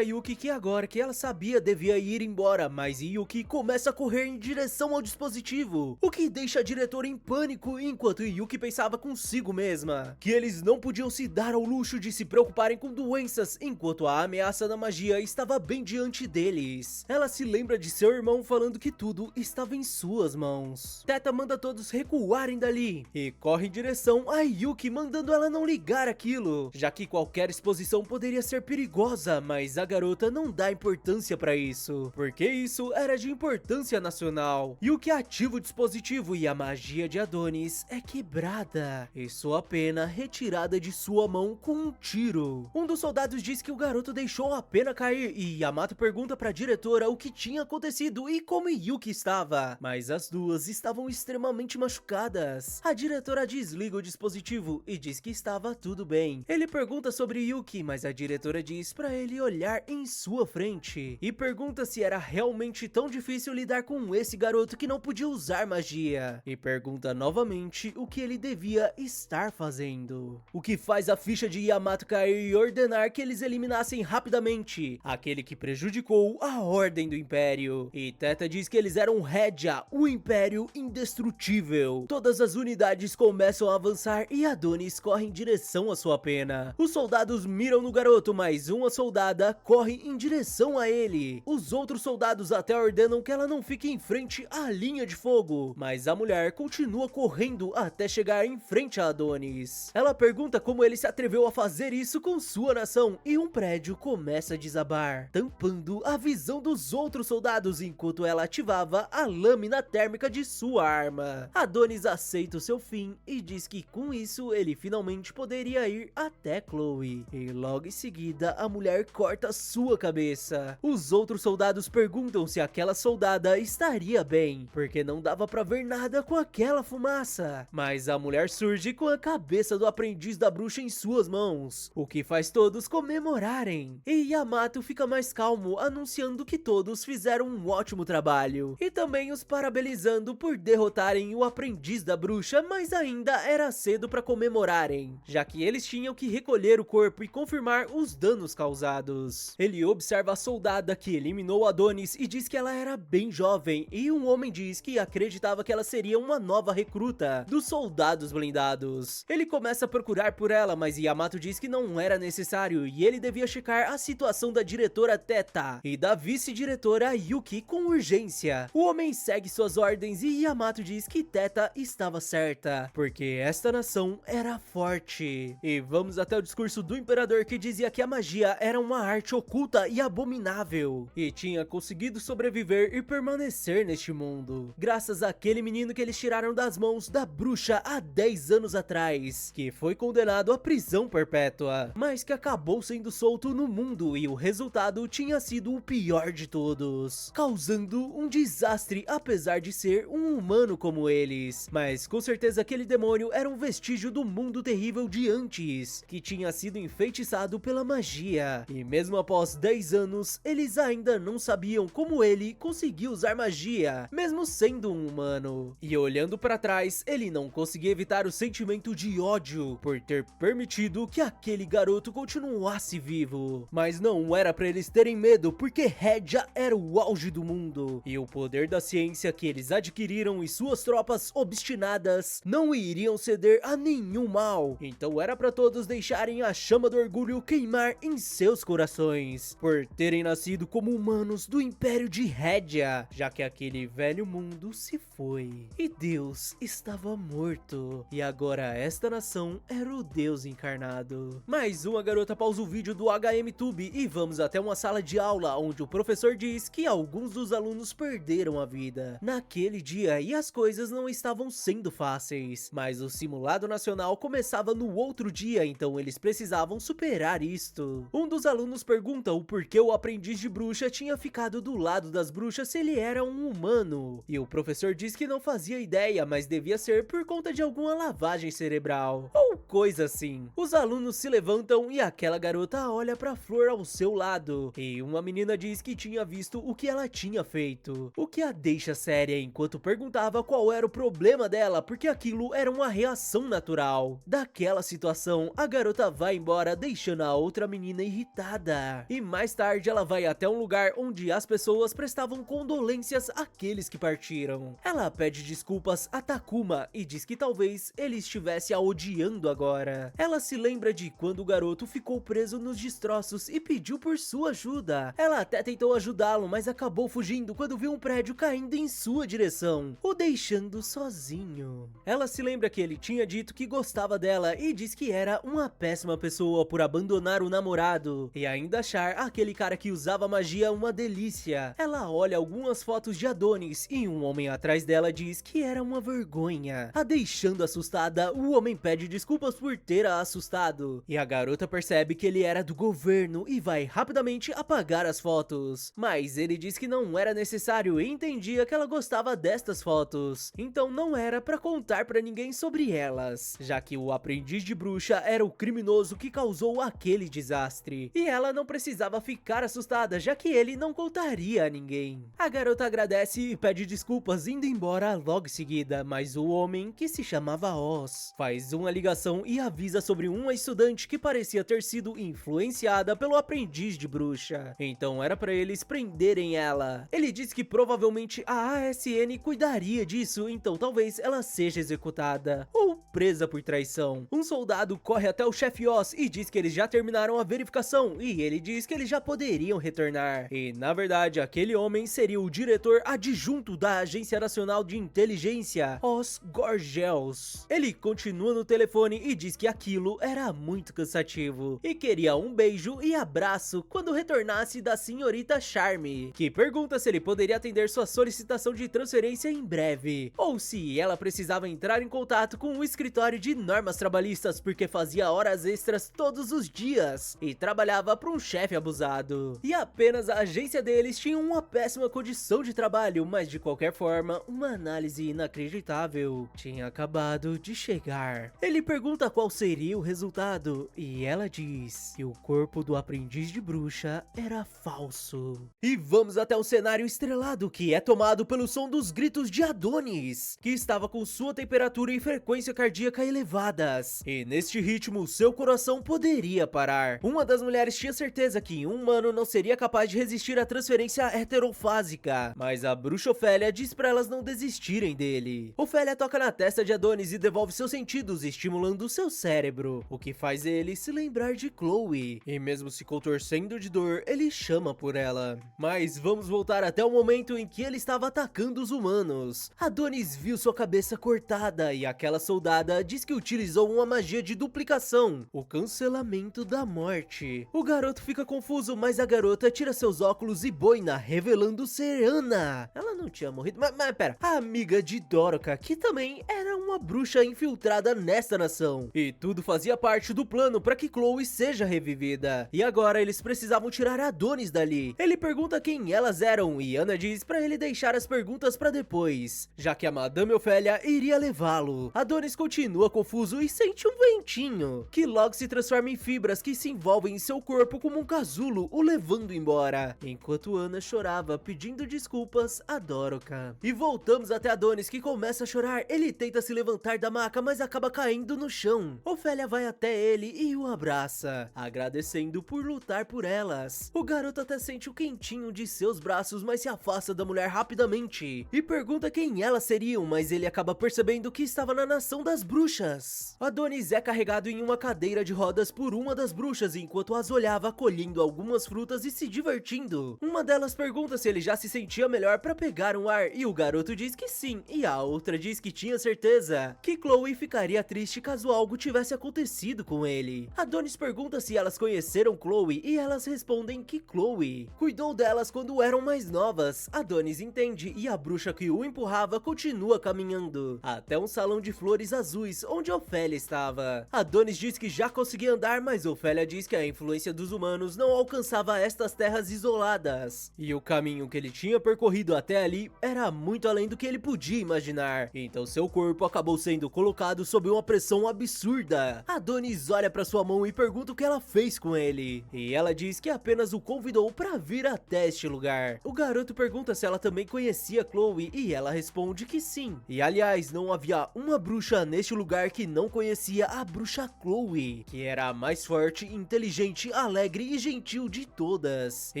Yuki que agora que ela sabia devia ir embora, mas Yuki começa a correr em direção ao dispositivo, o que deixa a diretora em pânico, enquanto Yuki pensava consigo mesma que eles não podiam se dar ao luxo de se preocuparem com doenças enquanto a ameaça da magia estava bem diante deles. Ela se lembra de seu irmão falando que tudo estava em suas mãos. Teta manda todos recuarem dali e corre em direção a Yuki, mandando ela não ligar aquilo, já que qualquer exposição poderia ser perigosa, mas a garota não dá importância pra isso, porque isso era de importância nacional. Yuki ativa o dispositivo e a magia de Adonis é quebrada e sua pena retirada de sua mão com um tiro. Um dos soldados diz que o garoto deixou a pena cair e Yamato pergunta pra diretora o que tinha acontecido e como Yuki estava, mas as duas estavam extremamente machucadas. A diretora desliga o dispositivo e diz que estava tudo bem. Ele pergunta sobre Yuki, mas a diretora diz pra ele olhar em sua frente e pergunta se era realmente tão difícil lidar com esse garoto que não podia usar magia, e pergunta novamente o que ele devia estar fazendo, o que faz a ficha de Yamato cair e ordenar que eles eliminassem rapidamente aquele que prejudicou a ordem do Império. E Teta diz que eles eram Redja, o Império indestrutível. Todas as unidades começam a avançar e Adonis corre em direção à sua pena. Os soldados miram no garoto, mas uma soldada corre em direção a ele. Os outros soldados até ordenam que ela não fique em frente à linha de fogo, mas a mulher continua correndo até chegar em frente a Adonis. Ela pergunta como ele se atreveu a fazer isso com sua nação e um prédio começa a desabar, tampando a visão dos outros soldados enquanto ela ativava a lâmina térmica de sua arma. Adonis aceita o seu fim e diz que com isso ele finalmente poderia ir até Chloe, e logo em seguida a mulher corta sua cabeça. Os outros soldados perguntam se aquela soldada estaria bem, porque não dava pra ver nada com aquela fumaça, mas a mulher surge com a cabeça do aprendiz da bruxa em suas mãos, o que faz todos comemorarem. E Yamato fica mais calmo, anunciando que todos fizeram um ótimo trabalho, e também os parabenizando por derrotarem o aprendiz da bruxa, mas ainda era cedo para comemorarem, já que eles tinham que recolher o corpo e confirmar os danos causados. Ele observa a soldada que eliminou Adonis e diz que ela era bem jovem, e um homem diz que acreditava que ela seria uma nova recruta dos soldados blindados. Ele começa a procurar por ela, mas Yamato diz que não era necessário e ele devia checar a situação da diretora Teta e da vice-diretora Yuki com urgência. O homem segue suas ordens e Yamato diz que Teta estava certa, porque esta nação era forte. E vamos até o discurso do imperador, que dizia que a magia era uma arte oculta e abominável, e tinha conseguido sobreviver e permanecer neste mundo, graças àquele menino que eles tiraram das mãos da bruxa há 10 anos atrás, que foi condenado à prisão perpétua, mas que acabou sendo solto no mundo, e o resultado tinha sido o pior de todos, causando um desastre apesar de ser um humano como eles. Mas com certeza aquele demônio era um vestígio do mundo terrível de antes, que tinha sido enfeitiçado pela magia, e mesmo após 10 anos, eles ainda não sabiam como ele conseguiu usar magia, mesmo sendo um humano. E olhando para trás, ele não conseguia evitar o sentimento de ódio por ter permitido que aquele garoto continuasse vivo. Mas não era para eles terem medo, porque Redja era o auge do mundo, e o poder da ciência que eles adquiriram e suas tropas obstinadas não iriam ceder a nenhum mal. Então era para todos deixarem a chama do orgulho queimar em seus corações, por terem nascido como humanos do Império de Redja, já que aquele velho mundo se foi e Deus estava morto, e agora esta nação era o Deus encarnado. Mais uma garota pausa o vídeo do HMTube e vamos até uma sala de aula onde o professor diz que alguns dos alunos perderam a vida naquele dia e as coisas não estavam sendo fáceis, mas o simulado nacional começava no outro dia, então eles precisavam superar isto. Um dos alunos pergunta o porquê o aprendiz de bruxa tinha ficado do lado das bruxas se ele era um humano, e o professor diz que não fazia ideia, mas devia ser morrer por conta de alguma lavagem cerebral, ou coisa assim. Os alunos se levantam e aquela garota olha pra flor ao seu lado, e uma menina diz que tinha visto o que ela tinha feito, o que a deixa séria enquanto perguntava qual era o problema dela, porque aquilo era uma reação natural. Daquela situação, a garota vai embora deixando a outra menina irritada, e mais tarde ela vai até um lugar onde as pessoas prestavam condolências àqueles que partiram. Ela pede desculpas a Takuma e diz que talvez ele estivesse a odiando agora. Ela se lembra de quando o garoto ficou preso nos destroços e pediu por sua ajuda. Ela até tentou ajudá-lo, mas acabou fugindo quando viu um prédio caindo em sua direção, o deixando sozinho. Ela se lembra que ele tinha dito que gostava dela e diz que era uma péssima pessoa por abandonar o namorado e ainda achar aquele cara que usava magia uma delícia. Ela olha algumas fotos de Adonis e um homem atrás dela diz que era uma vergonha. A deixando assustada, o homem pede desculpas por ter a assustado e a garota percebe que ele era do governo e vai rapidamente apagar as fotos. Mas ele diz que não era necessário e entendia que ela gostava destas fotos, então não era pra contar pra ninguém sobre elas, já que o aprendiz de bruxa era o criminoso que causou aquele desastre, e ela não precisava ficar assustada, já que ele não contaria a ninguém. A garota agradece e pede desculpas indo embora logo em seguida, mas o homem, que se chamava Oz, faz uma ligação e avisa sobre uma estudante que parecia ter sido influenciada pelo aprendiz de bruxa, então era pra eles prenderem ela. Ele diz que provavelmente a ASN cuidaria disso, então talvez ela seja executada ou presa por traição. Um soldado corre até o chefe Oz e diz que eles já terminaram a verificação e ele diz que eles já poderiam retornar. E na verdade aquele homem seria o diretor adjunto da Agência Nacional de Inteligência, Oz Gorgels. Ele continua no telefone e diz que aquilo era muito cansativo e queria um beijo e abraço quando retornasse da senhorita Charme, que pergunta se ele poderia atender sua solicitação de transferência em breve, ou se ela precisava entrar em contato com o escritório de normas trabalhistas porque fazia horas extras todos os dias e trabalhava para um chefe abusado. E apenas a agência deles tinha uma péssima condição de trabalho, mas de qualquer forma, uma análise inacreditável tinha acabado de chegar. Ele pergunta qual seria o resultado e ela diz que o corpo do aprendiz de bruxa era falso. E vamos até um cenário estrelado que é tomado pelo som dos gritos de Adonis, que estava com sua temperatura e frequência cardíaca elevadas, e neste ritmo seu coração poderia parar. Uma das mulheres tinha certeza que um humano não seria capaz de resistir à transferência heterofásica, mas a bruxa Ofélia diz pra elas não desistirem dele. Ofélia toca na testa de Adonis e devolve seus sentidos, estimulando seu cérebro, o que faz ele se lembrar de Chloe, e mesmo se contorcendo de dor, ele chama por ela. Mas vamos voltar até o momento em que ele estava atacando os humanos. Adonis viu sua cabeça cortada e aquela soldada diz que utilizou uma magia de duplicação, o cancelamento da morte. O garoto fica confuso, mas a garota tira seus óculos e boina, revelando ser Ana. Ela não tinha morrido, mas pera, a amiga de Doroka, que também era uma bruxa infiltrada nesta nação. E tudo fazia parte do plano para que Chloe seja revivida. E agora eles precisavam tirar Adonis dali. Ele pergunta quem elas eram e Ana diz para ele deixar as perguntas para depois, já que a Madame Ofélia iria levá-lo. Adonis continua confuso e sente um ventinho, que logo se transforma em fibras que se envolvem em seu corpo como um casulo, o levando embora, enquanto Ana chorava pedindo desculpas a Doroka. E voltamos até Adonis, que começa a chorar. Ele tenta se levantar da maca, mas acaba caindo no chão. Ofélia vai até ele e o abraça, agradecendo por lutar por elas. O garoto até sente o quentinho de seus braços, mas se afasta da mulher rapidamente e pergunta quem elas seriam, mas ele acaba percebendo que estava na nação das bruxas. Adonis é carregado em uma cadeira de rodas por uma das bruxas enquanto as olhava colhendo algumas frutas e se divertindo. Uma delas pergunta se ele já se sentia melhor para pegar um ar e o garoto diz que sim, e a outra diz que tinha certeza que Chloe ficaria triste caso algo tivesse acontecido com ele. Adonis pergunta se elas conheceram Chloe e elas respondem que Chloe cuidou delas quando eram mais novas. Adonis entende e a bruxa que o empurrava continua caminhando até um salão de flores azuis onde Ofélia estava. Adonis diz que já conseguia andar, mas Ofélia diz que a influência dos humanos não alcançava estas terras isoladas e o caminho que ele tinha percorrido até ali era muito além do que ele podia imaginar. Então o seu corpo acabou sendo colocado sob uma pressão absurda. Adonis olha pra sua mão e pergunta o que ela fez com ele, e ela diz que apenas o convidou pra vir até este lugar. O garoto pergunta se ela também conhecia Chloe e ela responde que sim. E aliás, não havia uma bruxa neste lugar que não conhecia a bruxa Chloe, que era a mais forte, inteligente, alegre e gentil de todas. E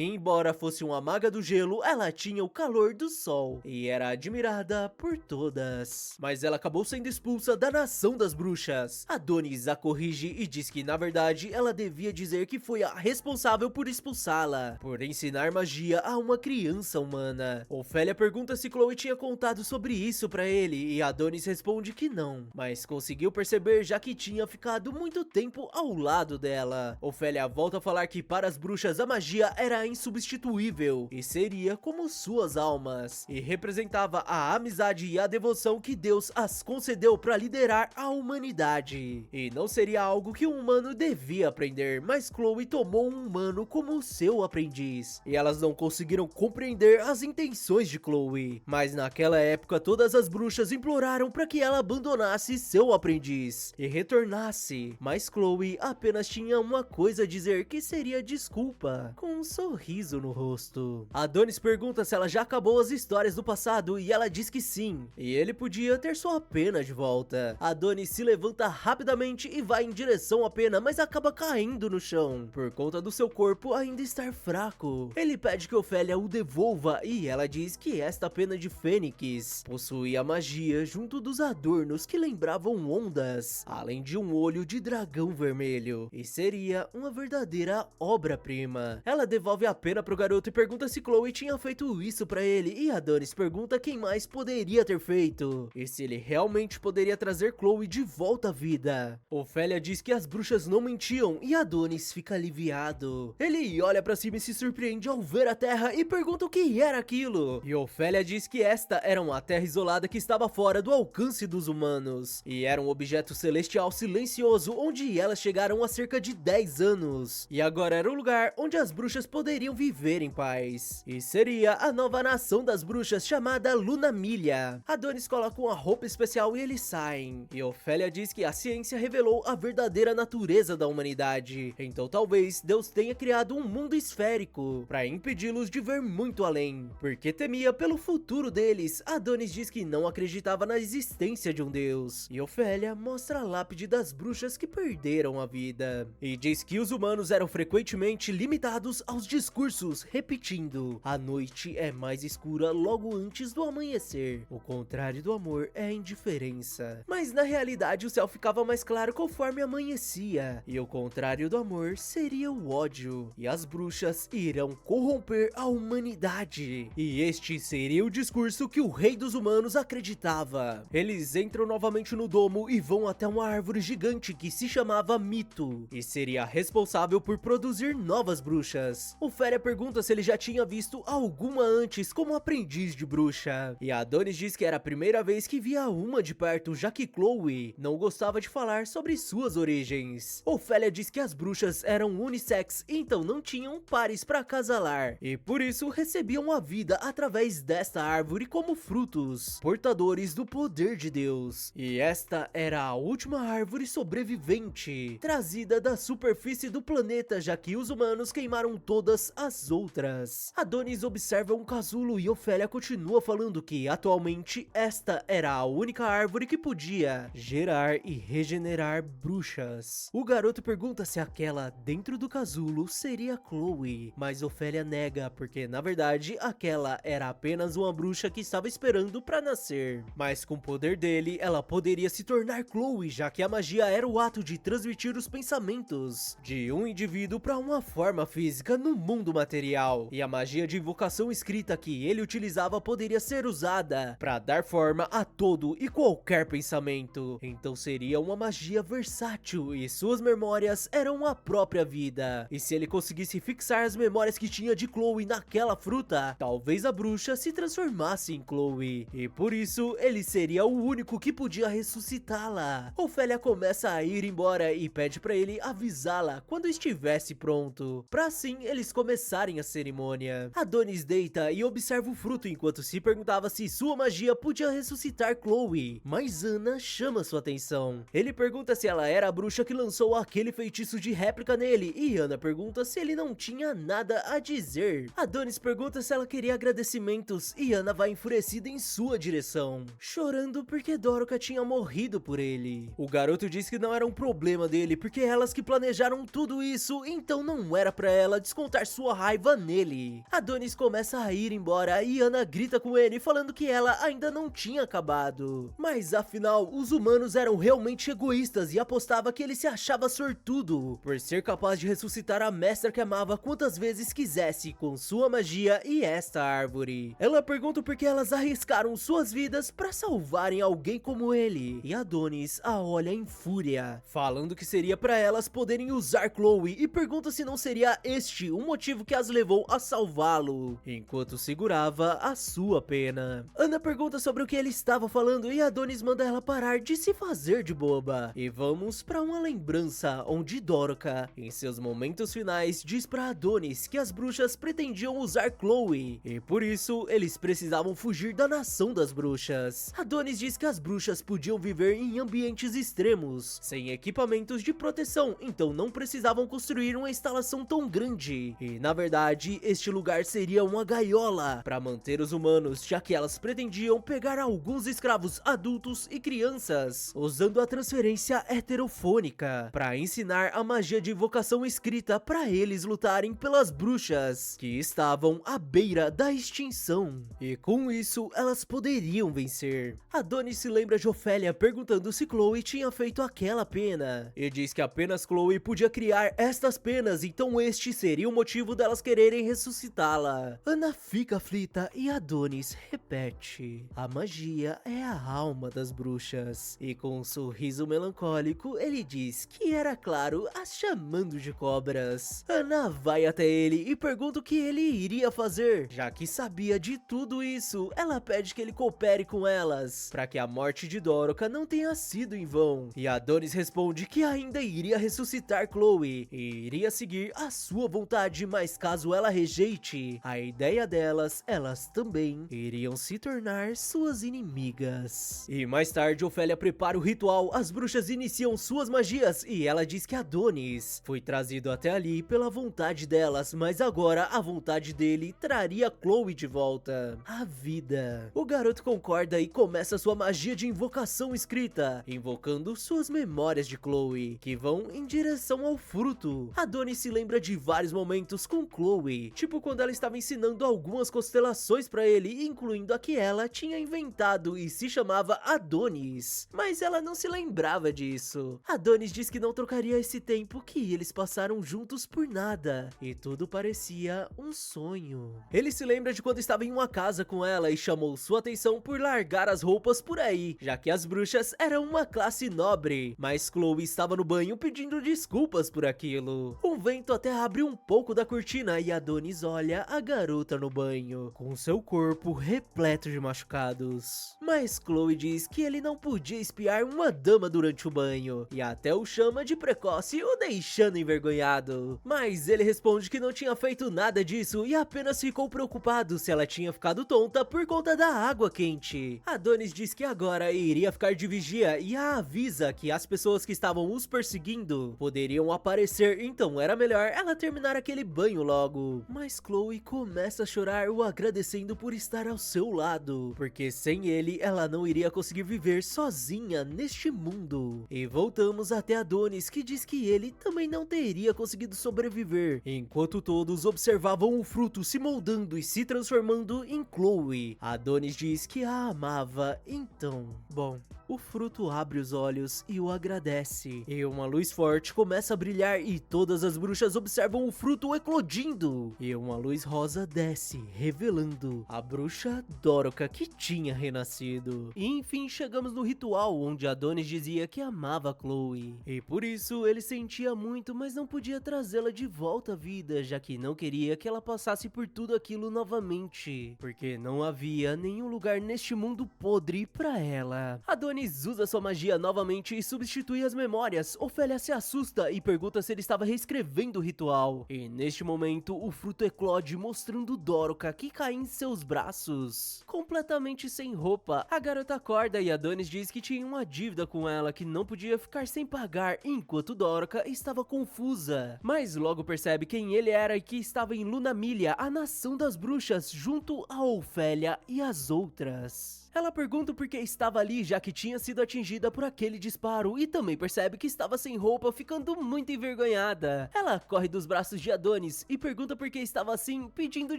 embora fosse uma maga do gelo, ela tinha o calor do sol e era admirada por todas. Mas ela acabou sendo expulsa da nação das bruxas. Adonis a corrige e diz que na verdade ela devia dizer que foi a responsável por expulsá-la, por ensinar magia a uma criança humana. Ofélia pergunta se Chloe tinha contado sobre isso pra ele e Adonis responde que não, mas conseguiu perceber já que tinha ficado muito tempo ao lado dela. Ofélia volta a falar que para as bruxas a magia era insubstituível e seria como suas almas, e representava a amizade e a devoção que Deus as concedeu para liderar a humanidade. E não seria algo que um humano devia aprender, mas Chloe tomou um humano como seu aprendiz, e elas não conseguiram compreender as intenções de Chloe. Mas naquela época todas as bruxas imploraram para que ela abandonasse seu aprendiz e retornasse, mas Chloe apenas tinha uma coisa a dizer, que seria desculpa, com um sorriso no rosto. Adonis pergunta se ela já acabou as histórias do passado e ela diz que sim, e ele podia ter sua pena de volta. Adonis se levanta rapidamente e vai em direção à pena, mas acaba caindo no chão, por conta do seu corpo ainda estar fraco. Ele pede que Ofélia o devolva e ela diz que esta pena de fênix possuía magia junto dos adornos que lembravam ondas, além de um olho de dragão vermelho, e seria uma verdadeira obra-prima. Ela devolve a pena pro garoto e pergunta se Chloe tinha feito isso pra ele, e Adonis pergunta quem mais poderia ter feito, e se ele realmente poderia trazer Chloe de volta à vida. Ofélia diz que as bruxas não mentiam e Adonis fica aliviado. Ele olha pra cima e se surpreende ao ver a terra e pergunta o que era aquilo, e Ofélia diz que esta era uma terra isolada que estava fora do alcance dos humanos, e era um objeto celestial silencioso onde elas chegaram há cerca de 10 anos, e agora era o lugar onde as bruxas poderiam viver em paz, e seria a nova nação das bruxas chamada Lunamilha. Adonis coloca uma roupa especial e eles saem, e Ofélia diz que a ciência revelou a verdadeira natureza da humanidade, então talvez Deus tenha criado um mundo esférico para impedi-los de ver muito além, porque temia pelo futuro deles. Adonis diz que não acreditava na existência de um deus, e Ofélia mostra a lápide das bruxas que perderam a vida, e diz que os humanos eram frequentemente limitados aos discursos, repetindo: a noite é mais escura logo antes do amanhecer, o contrário do amor é a indiferença. Mas na realidade o céu ficava mais claro conforme amanhecia, e o contrário do amor seria o ódio, e as bruxas irão corromper a humanidade, e este seria o discurso que o rei dos humanos acreditava. Eles entram novamente no domo e vão até uma árvore gigante que se chamava Mito, e seria responsável por produzir novas bruxas. Ofélia pergunta se ele já tinha visto alguma antes como aprendiz de bruxa, e Adonis diz que era a primeira vez que via uma de perto, já que Chloe não gostava de falar sobre suas origens. Ofélia diz que as bruxas eram unissex, então não tinham pares para acasalar, e por isso recebiam a vida através desta árvore como frutos, portadores do poder de Deus. E esta era a última árvore sobrevivente, trazida da superfície do planeta, já que os humanos queimaram todas as outras. Adonis observa um casulo e Ofélia continua falando que atualmente esta era a única árvore que podia gerar e regenerar bruxas. O garoto pergunta se aquela dentro do casulo seria Chloe, mas Ofélia nega, porque na verdade aquela era apenas uma bruxa que estava esperando para nascer. Mas com o poder dele, ela poderia se tornar Chloe, já que a magia era o ato de transmitir os pensamentos de um indivíduo para uma forma física no mundo material, e a magia de invocação escrita que ele utilizava poderia ser usada para dar forma a todo e qualquer pensamento. Então seria uma magia versátil e suas memórias eram a própria vida. E se ele conseguisse fixar as memórias que tinha de Chloe naquela fruta, talvez a bruxa se transformasse em Chloe, e por isso ele seria o único que podia ressuscitá-la. Ofélia começa a ir embora e pede para ele avisá-la quando estivesse pronto, para assim eles começarem a cerimônia. Adonis deita e observa o fruto enquanto se perguntava se sua magia podia ressuscitar ressuscitar Chloe, mas Ana chama sua atenção. Ele pergunta se ela era a bruxa que lançou aquele feitiço de réplica nele, e Ana pergunta se ele não tinha nada a dizer. Adonis pergunta se ela queria agradecimentos, e Ana vai enfurecida em sua direção, chorando porque Doroka tinha morrido por ele. O garoto diz que não era um problema dele, porque elas que planejaram tudo isso, então não era pra ela descontar sua raiva nele. Adonis começa a ir embora e Ana grita com ele, falando que ela ainda não tinha acabado. Mas afinal, os humanos eram realmente egoístas e apostava que ele se achava sortudo por ser capaz de ressuscitar a mestra que amava quantas vezes quisesse com sua magia e esta árvore. Ela pergunta por que elas arriscaram suas vidas pra salvarem alguém como ele, e Adonis a olha em fúria, falando que seria pra elas poderem usar Chloe, e pergunta se não seria este o motivo que as levou a salvá-lo, enquanto segurava a sua pena. Ana pergunta sobre o que ele estava falando e Adonis manda ela parar de se fazer de boba. E vamos pra uma lembrança onde Doroka, em seus momentos finais, diz pra Adonis que as bruxas pretendiam usar Chloe, e por isso eles precisavam fugir da nação das bruxas. Adonis diz que as bruxas podiam viver em ambientes extremos, sem equipamentos de proteção, então não precisavam construir uma instalação tão grande. E na verdade, este lugar seria uma gaiola para manter os humanos, já que elas pretendiam pegar alguns escravos adultos e crianças, usando a transferência heterofônica, para ensinar a magia de invocação escrita para eles lutarem pelas bruxas, que estavam à beira da extinção. E com isso, elas poderiam vencer. Adonis se lembra de Ofélia perguntando se Chloe tinha feito aquela pena, e diz que apenas Chloe podia criar estas penas, então este seria o motivo delas quererem ressuscitá-la. Ana fica aflita e Adonis repete: a magia é a alma das bruxas. E com um sorriso melancólico, ele diz que era claro as chamando de cobras. Ana vai até ele e pergunta o que ele iria fazer, já que sabia de tudo isso. Ela pede que ele coopere com elas, para que a morte de Doroka não tenha sido em vão. E Adonis responde que ainda iria ressuscitar Chloe e iria seguir a sua vontade, mas caso ela rejeite a ideia delas, elas também iriam se tornar suas inimigas. E mais tarde, Ofélia prepara o ritual, as bruxas iniciam suas magias e ela diz que Adonis foi trazido até ali pela vontade delas, mas agora a vontade dele traria Chloe de volta à vida. O garoto concorda e começa sua magia de invocação escrita, invocando suas memórias de Chloe, que vão em direção ao fruto. Adonis se lembra de vários momentos com Chloe, tipo quando ela estava ensinando algumas constelações pra ele, incluindo a que ela tinha inventado e se chamava Adonis, mas ela não se lembrava disso. Adonis diz que não trocaria esse tempo que eles passaram juntos por nada, e tudo parecia um sonho. Ele se lembra de quando estava em uma casa com ela e chamou sua atenção por largar as roupas por aí, já que as bruxas eram uma classe nobre, mas Chloe estava no banho pedindo desculpas por aquilo. O vento até abre um pouco da cortina e Adonis olha a garota no banho, com seu corpo repleto de machucados. Mas Chloe diz que ele não podia espiar uma dama durante o banho, e até o chama de precoce, o deixando envergonhado. Mas ele responde que não tinha feito nada disso e apenas ficou preocupado se ela tinha ficado tonta por conta da água quente. Adonis diz que agora iria ficar de vigia e a avisa que as pessoas que estavam os perseguindo poderiam aparecer, então era melhor ela terminar aquele banho logo. Mas Chloe começa a chorar, o agradecendo por estar ao seu lado, porque sem ele ela não iria conseguir viver sozinha neste mundo. E voltamos até Adonis, que diz que ele também não teria conseguido sobreviver, enquanto todos observavam o fruto se moldando e se transformando em Chloe. Adonis diz que a amava, então, bom, o fruto abre os olhos e o agradece, e uma luz forte começa a brilhar e todas as bruxas observam o fruto eclodindo, e uma luz rosa desce, revelando a bruxa Doroka, que tinha renascido. E enfim chegamos no ritual onde Adonis dizia que amava Chloe, e por isso ele sentia muito, mas não podia trazê-la de volta à vida, já que não queria que ela passasse por tudo aquilo novamente, porque não havia nenhum lugar neste mundo podre pra ela. Adonis Adonis usa sua magia novamente e substitui as memórias. Ofélia se assusta e pergunta se ele estava reescrevendo o ritual. E neste momento, o fruto eclode, mostrando Dorica, que cai em seus braços. Completamente sem roupa, a garota acorda e Adonis diz que tinha uma dívida com ela, que não podia ficar sem pagar, enquanto Dorica estava confusa. Mas logo percebe quem ele era e que estava em Lunamília, a nação das bruxas, junto a Ofélia e as outras. Ela pergunta por que estava ali, já que tinha sido atingida por aquele disparo, e também percebe que estava sem roupa, ficando muito envergonhada. Ela corre dos braços de Adonis e pergunta por que estava assim, pedindo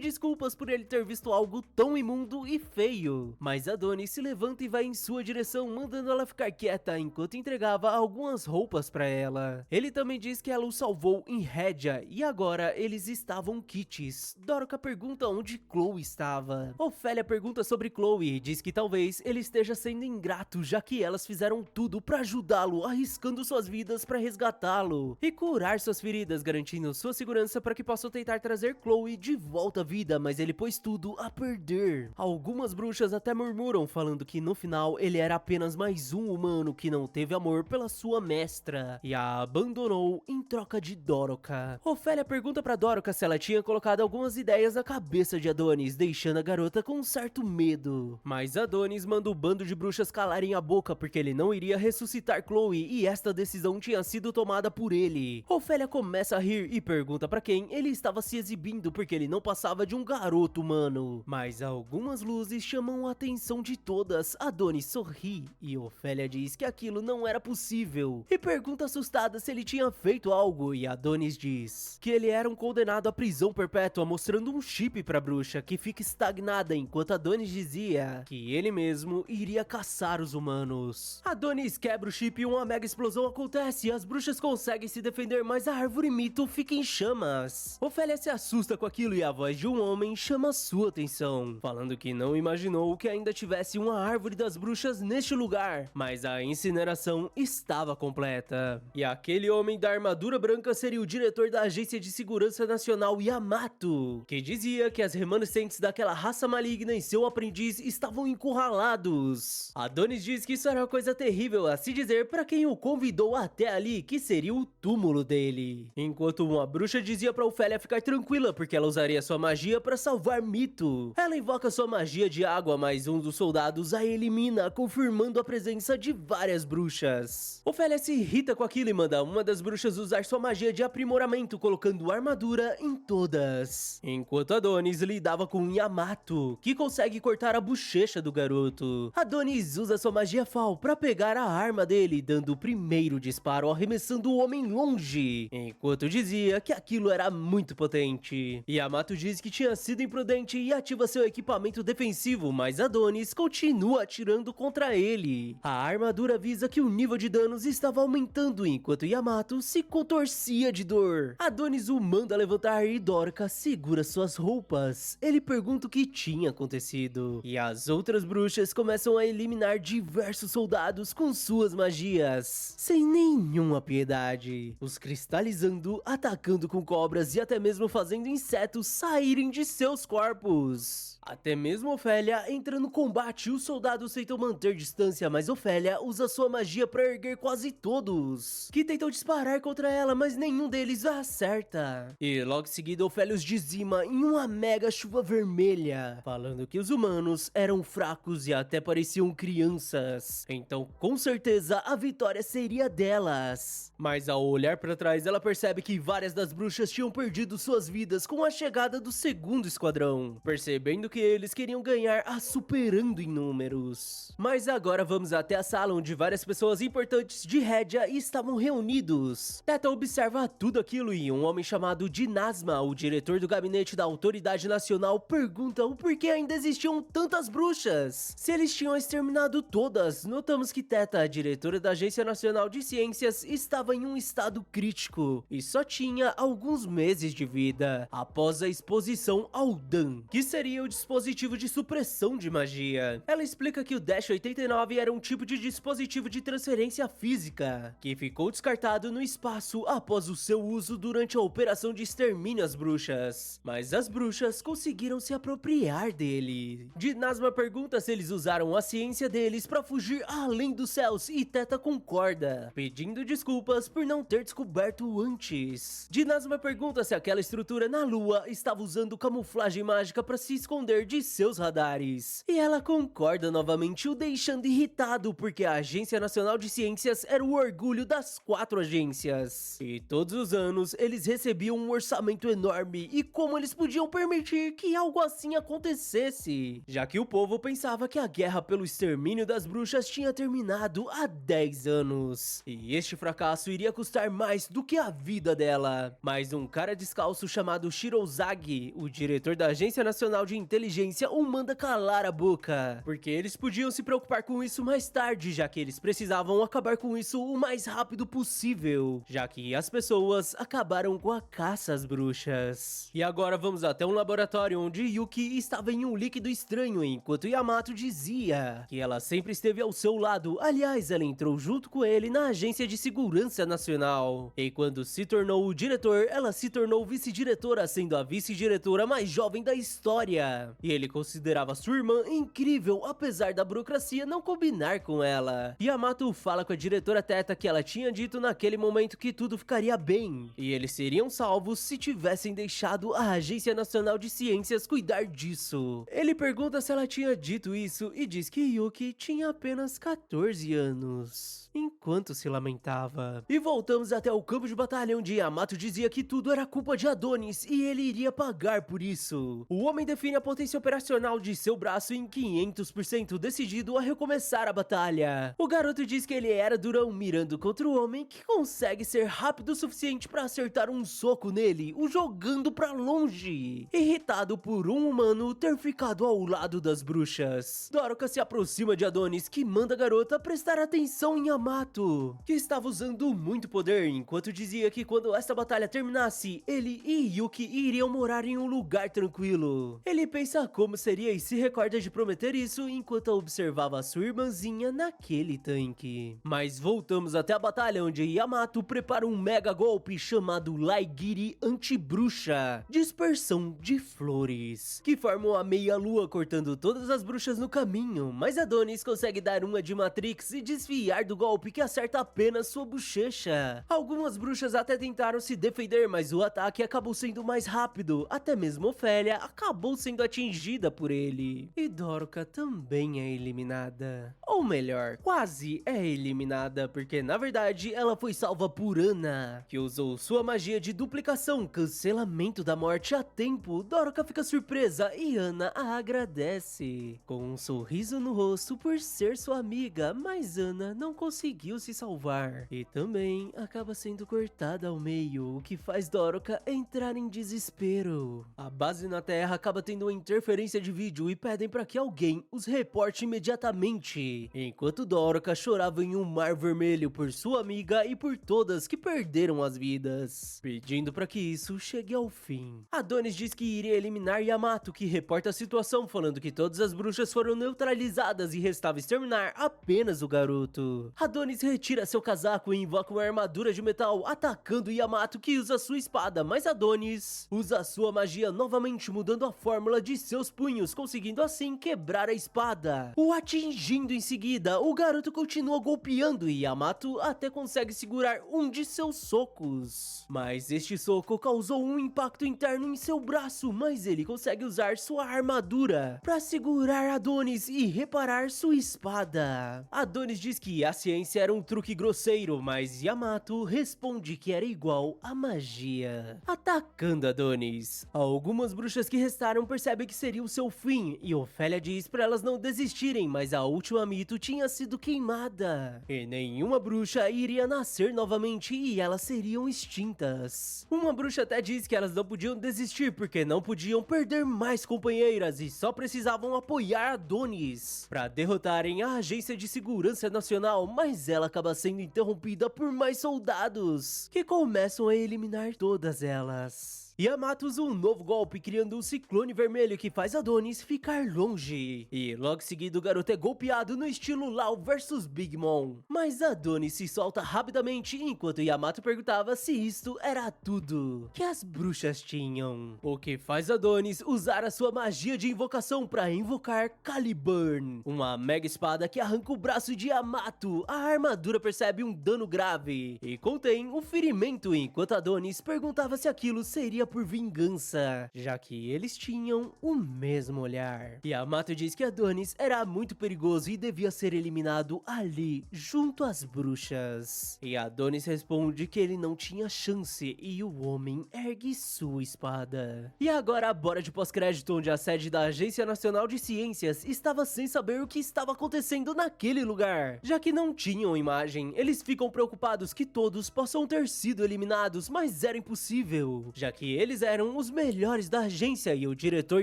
desculpas por ele ter visto algo tão imundo e feio. Mas Adonis se levanta e vai em sua direção, mandando ela ficar quieta enquanto entregava algumas roupas para ela. Ele também diz que ela o salvou em Rédia e agora eles estavam quites. Dorica pergunta onde Chloe estava. Ofélia pergunta sobre Chloe e diz que talvez ele esteja sendo ingrato, já que elas fizeram tudo pra ajudá-lo, arriscando suas vidas pra resgatá-lo e curar suas feridas, garantindo sua segurança para que possam tentar trazer Chloe de volta à vida, mas ele pôs tudo a perder. Algumas bruxas até murmuram, falando que no final ele era apenas mais um humano que não teve amor pela sua mestra e a abandonou em troca de Dorica. Ofélia pergunta pra Dorica se ela tinha colocado algumas ideias na cabeça de Adonis, deixando a garota com um certo medo. Mas Adonis manda o bando de bruxas calarem a boca porque ele não iria ressuscitar Chloe e esta decisão tinha sido tomada por ele. Ofélia começa a rir e pergunta pra quem ele estava se exibindo porque ele não passava de um garoto humano. Mas algumas luzes chamam a atenção de todas. Adonis sorri e Ofélia diz que aquilo não era possível e pergunta assustada se ele tinha feito algo e Adonis diz que ele era um condenado à prisão perpétua, mostrando um chip pra bruxa que fica estagnada, enquanto Adonis dizia que ele mesmo iria caçar os humanos. Adonis quebra o chip e uma mega explosão acontece. As bruxas conseguem se defender, mas a árvore mito fica em chamas. Ofélia se assusta com aquilo e a voz de um homem chama sua atenção, falando que não imaginou que ainda tivesse uma árvore das bruxas neste lugar, mas a incineração estava completa. E aquele homem da armadura branca seria o diretor da Agência de Segurança Nacional, Yamato, que dizia que as remanescentes daquela raça maligna e seu aprendiz estavam encurralados. Adonis diz que isso era uma coisa terrível a se dizer para quem o convidou até ali, que seria o túmulo dele. Enquanto uma bruxa dizia para Ofélia ficar tranquila porque ela usaria sua magia para salvar Mito. Ela invoca sua magia de água, mas um dos soldados a elimina, confirmando a presença de várias bruxas. Ofélia se irrita com aquilo e manda uma das bruxas usar sua magia de aprimoramento, colocando armadura em todas. Enquanto Adonis lidava com Yamato, que consegue cortar a bochecha do garoto. Adonis usa sua magia Fall para pegar a arma dele, dando o primeiro disparo, arremessando o homem longe, enquanto dizia que aquilo era muito potente. Yamato diz que tinha sido imprudente e ativa seu equipamento defensivo, mas Adonis continua atirando contra ele. A armadura avisa que o nível de danos estava aumentando, enquanto Yamato se contorcia de dor. Adonis o manda levantar e Dorica segura suas roupas. Ele pergunta o que tinha acontecido, e as outras bruxas começam a eliminar diversos soldados com suas magias, sem nenhuma piedade, os cristalizando, atacando com cobras e até mesmo fazendo insetos saírem de seus corpos. Até mesmo Ofélia entra no combate e os soldados tentam manter distância, mas Ofélia usa sua magia para erguer quase todos, que tentam disparar contra ela, mas nenhum deles a acerta. E logo em seguida Ofélia os dizima em uma mega chuva vermelha, falando que os humanos eram fracos e até pareciam crianças. Então, com certeza, a vitória seria delas. Mas ao olhar para trás, ela percebe que várias das bruxas tinham perdido suas vidas com a chegada do segundo esquadrão, percebendo que eles queriam ganhar a superando em números. Mas agora vamos até a sala onde várias pessoas importantes de Rédia estavam reunidos. Teta observa tudo aquilo e um homem chamado Dinasma, o diretor do gabinete da Autoridade Nacional, pergunta o porquê ainda existiam tantas bruxas. Se eles tinham exterminado todas, notamos que Teta, a diretora da Agência Nacional de Ciências, estava em um estado crítico e só tinha alguns meses de vida após a exposição ao Dan, que seria o dispositivo de supressão de magia. Ela explica que o Dash-89 era um tipo de dispositivo de transferência física, que ficou descartado no espaço após o seu uso durante a operação de extermínio às bruxas. Mas as bruxas conseguiram se apropriar dele. Dinasma pergunta se eles usaram a ciência deles para fugir além dos céus e Teta concorda, pedindo desculpas por não ter descoberto antes. Dinasma pergunta se aquela estrutura na lua estava usando camuflagem mágica para se esconder de seus radares. E ela concorda novamente, o deixando irritado porque a Agência Nacional de Ciências era o orgulho das 4 agências. E todos os anos eles recebiam um orçamento enorme, e como eles podiam permitir que algo assim acontecesse? Já que o povo pensava que a guerra pelo extermínio das bruxas tinha terminado há 10 anos. E este fracasso iria custar mais do que a vida dela. Mas um cara descalço chamado Shirozagi, o diretor da Agência Nacional de Inteligência, o manda calar a boca, porque eles podiam se preocupar com isso mais tarde, já que eles precisavam acabar com isso o mais rápido possível, já que as pessoas acabaram com a caça às bruxas. E agora vamos até um laboratório onde Yuki estava em um líquido estranho, enquanto Yamato dizia que ela sempre esteve ao seu lado. Aliás, ela entrou junto com ele na Agência de Segurança Nacional. E quando se tornou o diretor, ela se tornou vice-diretora, sendo a vice-diretora mais jovem da história. E ele considerava sua irmã incrível, apesar da burocracia não combinar com ela. Yamato fala com a diretora Teta que ela tinha dito naquele momento que tudo ficaria bem, e eles seriam salvos se tivessem deixado a Agência Nacional de Ciências cuidar disso. Ele pergunta se ela tinha dito isso e diz que Yuki tinha apenas 14 anos, enquanto se lamentava. E voltamos até o campo de batalha, onde Yamato dizia que tudo era culpa de Adonis e ele iria pagar por isso. O homem define a potência operacional de seu braço em 500%, decidido a recomeçar a batalha. O garoto diz que ele era durão, mirando contra o homem que consegue ser rápido o suficiente para acertar um soco nele, o jogando pra longe. Irritado por um humano ter ficado ao lado das bruxas, Doroka se aproxima de Adonis, que manda a garota prestar atenção em Yamato, que estava usando muito poder, enquanto dizia que quando esta batalha terminasse, ele e Yuki iriam morar em um lugar tranquilo. Ele pensa como seria e se recorda de prometer isso enquanto observava sua irmãzinha naquele tanque. Mas voltamos até a batalha, onde Yamato prepara um mega golpe chamado Laigiri Anti-Bruxa, dispersão de flores, que formam a meia-lua cortando todas as bruxas no caminho, mas Adonis consegue dar uma de Matrix e desviar do golpe, que acerta apenas sua bochecha. Algumas bruxas até tentaram se defender, mas o ataque acabou sendo mais rápido, até mesmo Ofélia acabou sendo atingida por ele. E Doroka também é eliminada. Ou melhor, quase é eliminada, porque na verdade ela foi salva por Ana, que usou sua magia de duplicação, cancelamento da morte a tempo. Doroka fica surpresa e Ana a agradece, com um sorriso no rosto por ser sua amiga, mas Ana não conseguiu se salvar e também acaba sendo cortada ao meio, o que faz Doroka entrar em desespero. A base na Terra acaba tendo uma interferência de vídeo e pedem para que alguém os reporte imediatamente, enquanto Doroka chorava em um mar vermelho por sua amiga e por todas que perderam as vidas, pedindo para que isso chegue ao fim. Adonis diz que iria eliminar Yamato, que reporta a situação falando que todas as bruxas foram neutralizadas e restava exterminar apenas o garoto. Adonis retira seu casaco e invoca uma armadura de metal, atacando Yamato, que usa sua espada, mas Adonis usa sua magia novamente, mudando a fórmula de seus punhos, conseguindo assim quebrar a espada, o atingindo em seguida. O garoto continua golpeando e Yamato até consegue segurar um de seus socos, mas este soco causou um impacto interno em seu braço, mas ele consegue usar sua armadura para segurar Adonis e reparar sua espada. Adonis diz que a ciência era um truque grosseiro, mas Yamato responde que era igual a magia, atacando Adonis. Algumas bruxas que restaram percebem que seria o seu fim, e Ofélia diz para elas não desistirem, mas a última mito tinha sido queimada, e nenhuma bruxa iria nascer novamente e elas seriam extintas. Uma bruxa até diz que elas não podiam desistir porque não podiam perder mais companheiras e só precisavam apoiar Adonis para derrotarem a Agência de Segurança Nacional, mas ela acaba sendo interrompida por mais soldados, que começam a eliminar todas elas. Yamato usa um novo golpe, criando um ciclone vermelho que faz Adonis ficar longe. E logo seguido o garoto é golpeado no estilo Law vs Big Mom. Mas Adonis se solta rapidamente enquanto Yamato perguntava se isto era tudo que as bruxas tinham. O que faz Adonis usar a sua magia de invocação para invocar Caliburn, uma mega espada que arranca o braço de Yamato. A armadura percebe um dano grave e contém um ferimento, enquanto Adonis perguntava se aquilo seria por vingança, já que eles tinham o mesmo olhar. Yamato diz que Adonis era muito perigoso e devia ser eliminado ali, junto às bruxas. E Adonis responde que ele não tinha chance e o homem ergue sua espada. E agora bora de pós-crédito, onde a sede da Agência Nacional de Ciências estava sem saber o que estava acontecendo naquele lugar, já que não tinham imagem. Eles ficam preocupados que todos possam ter sido eliminados, mas era impossível, já que eles eram os melhores da agência e o diretor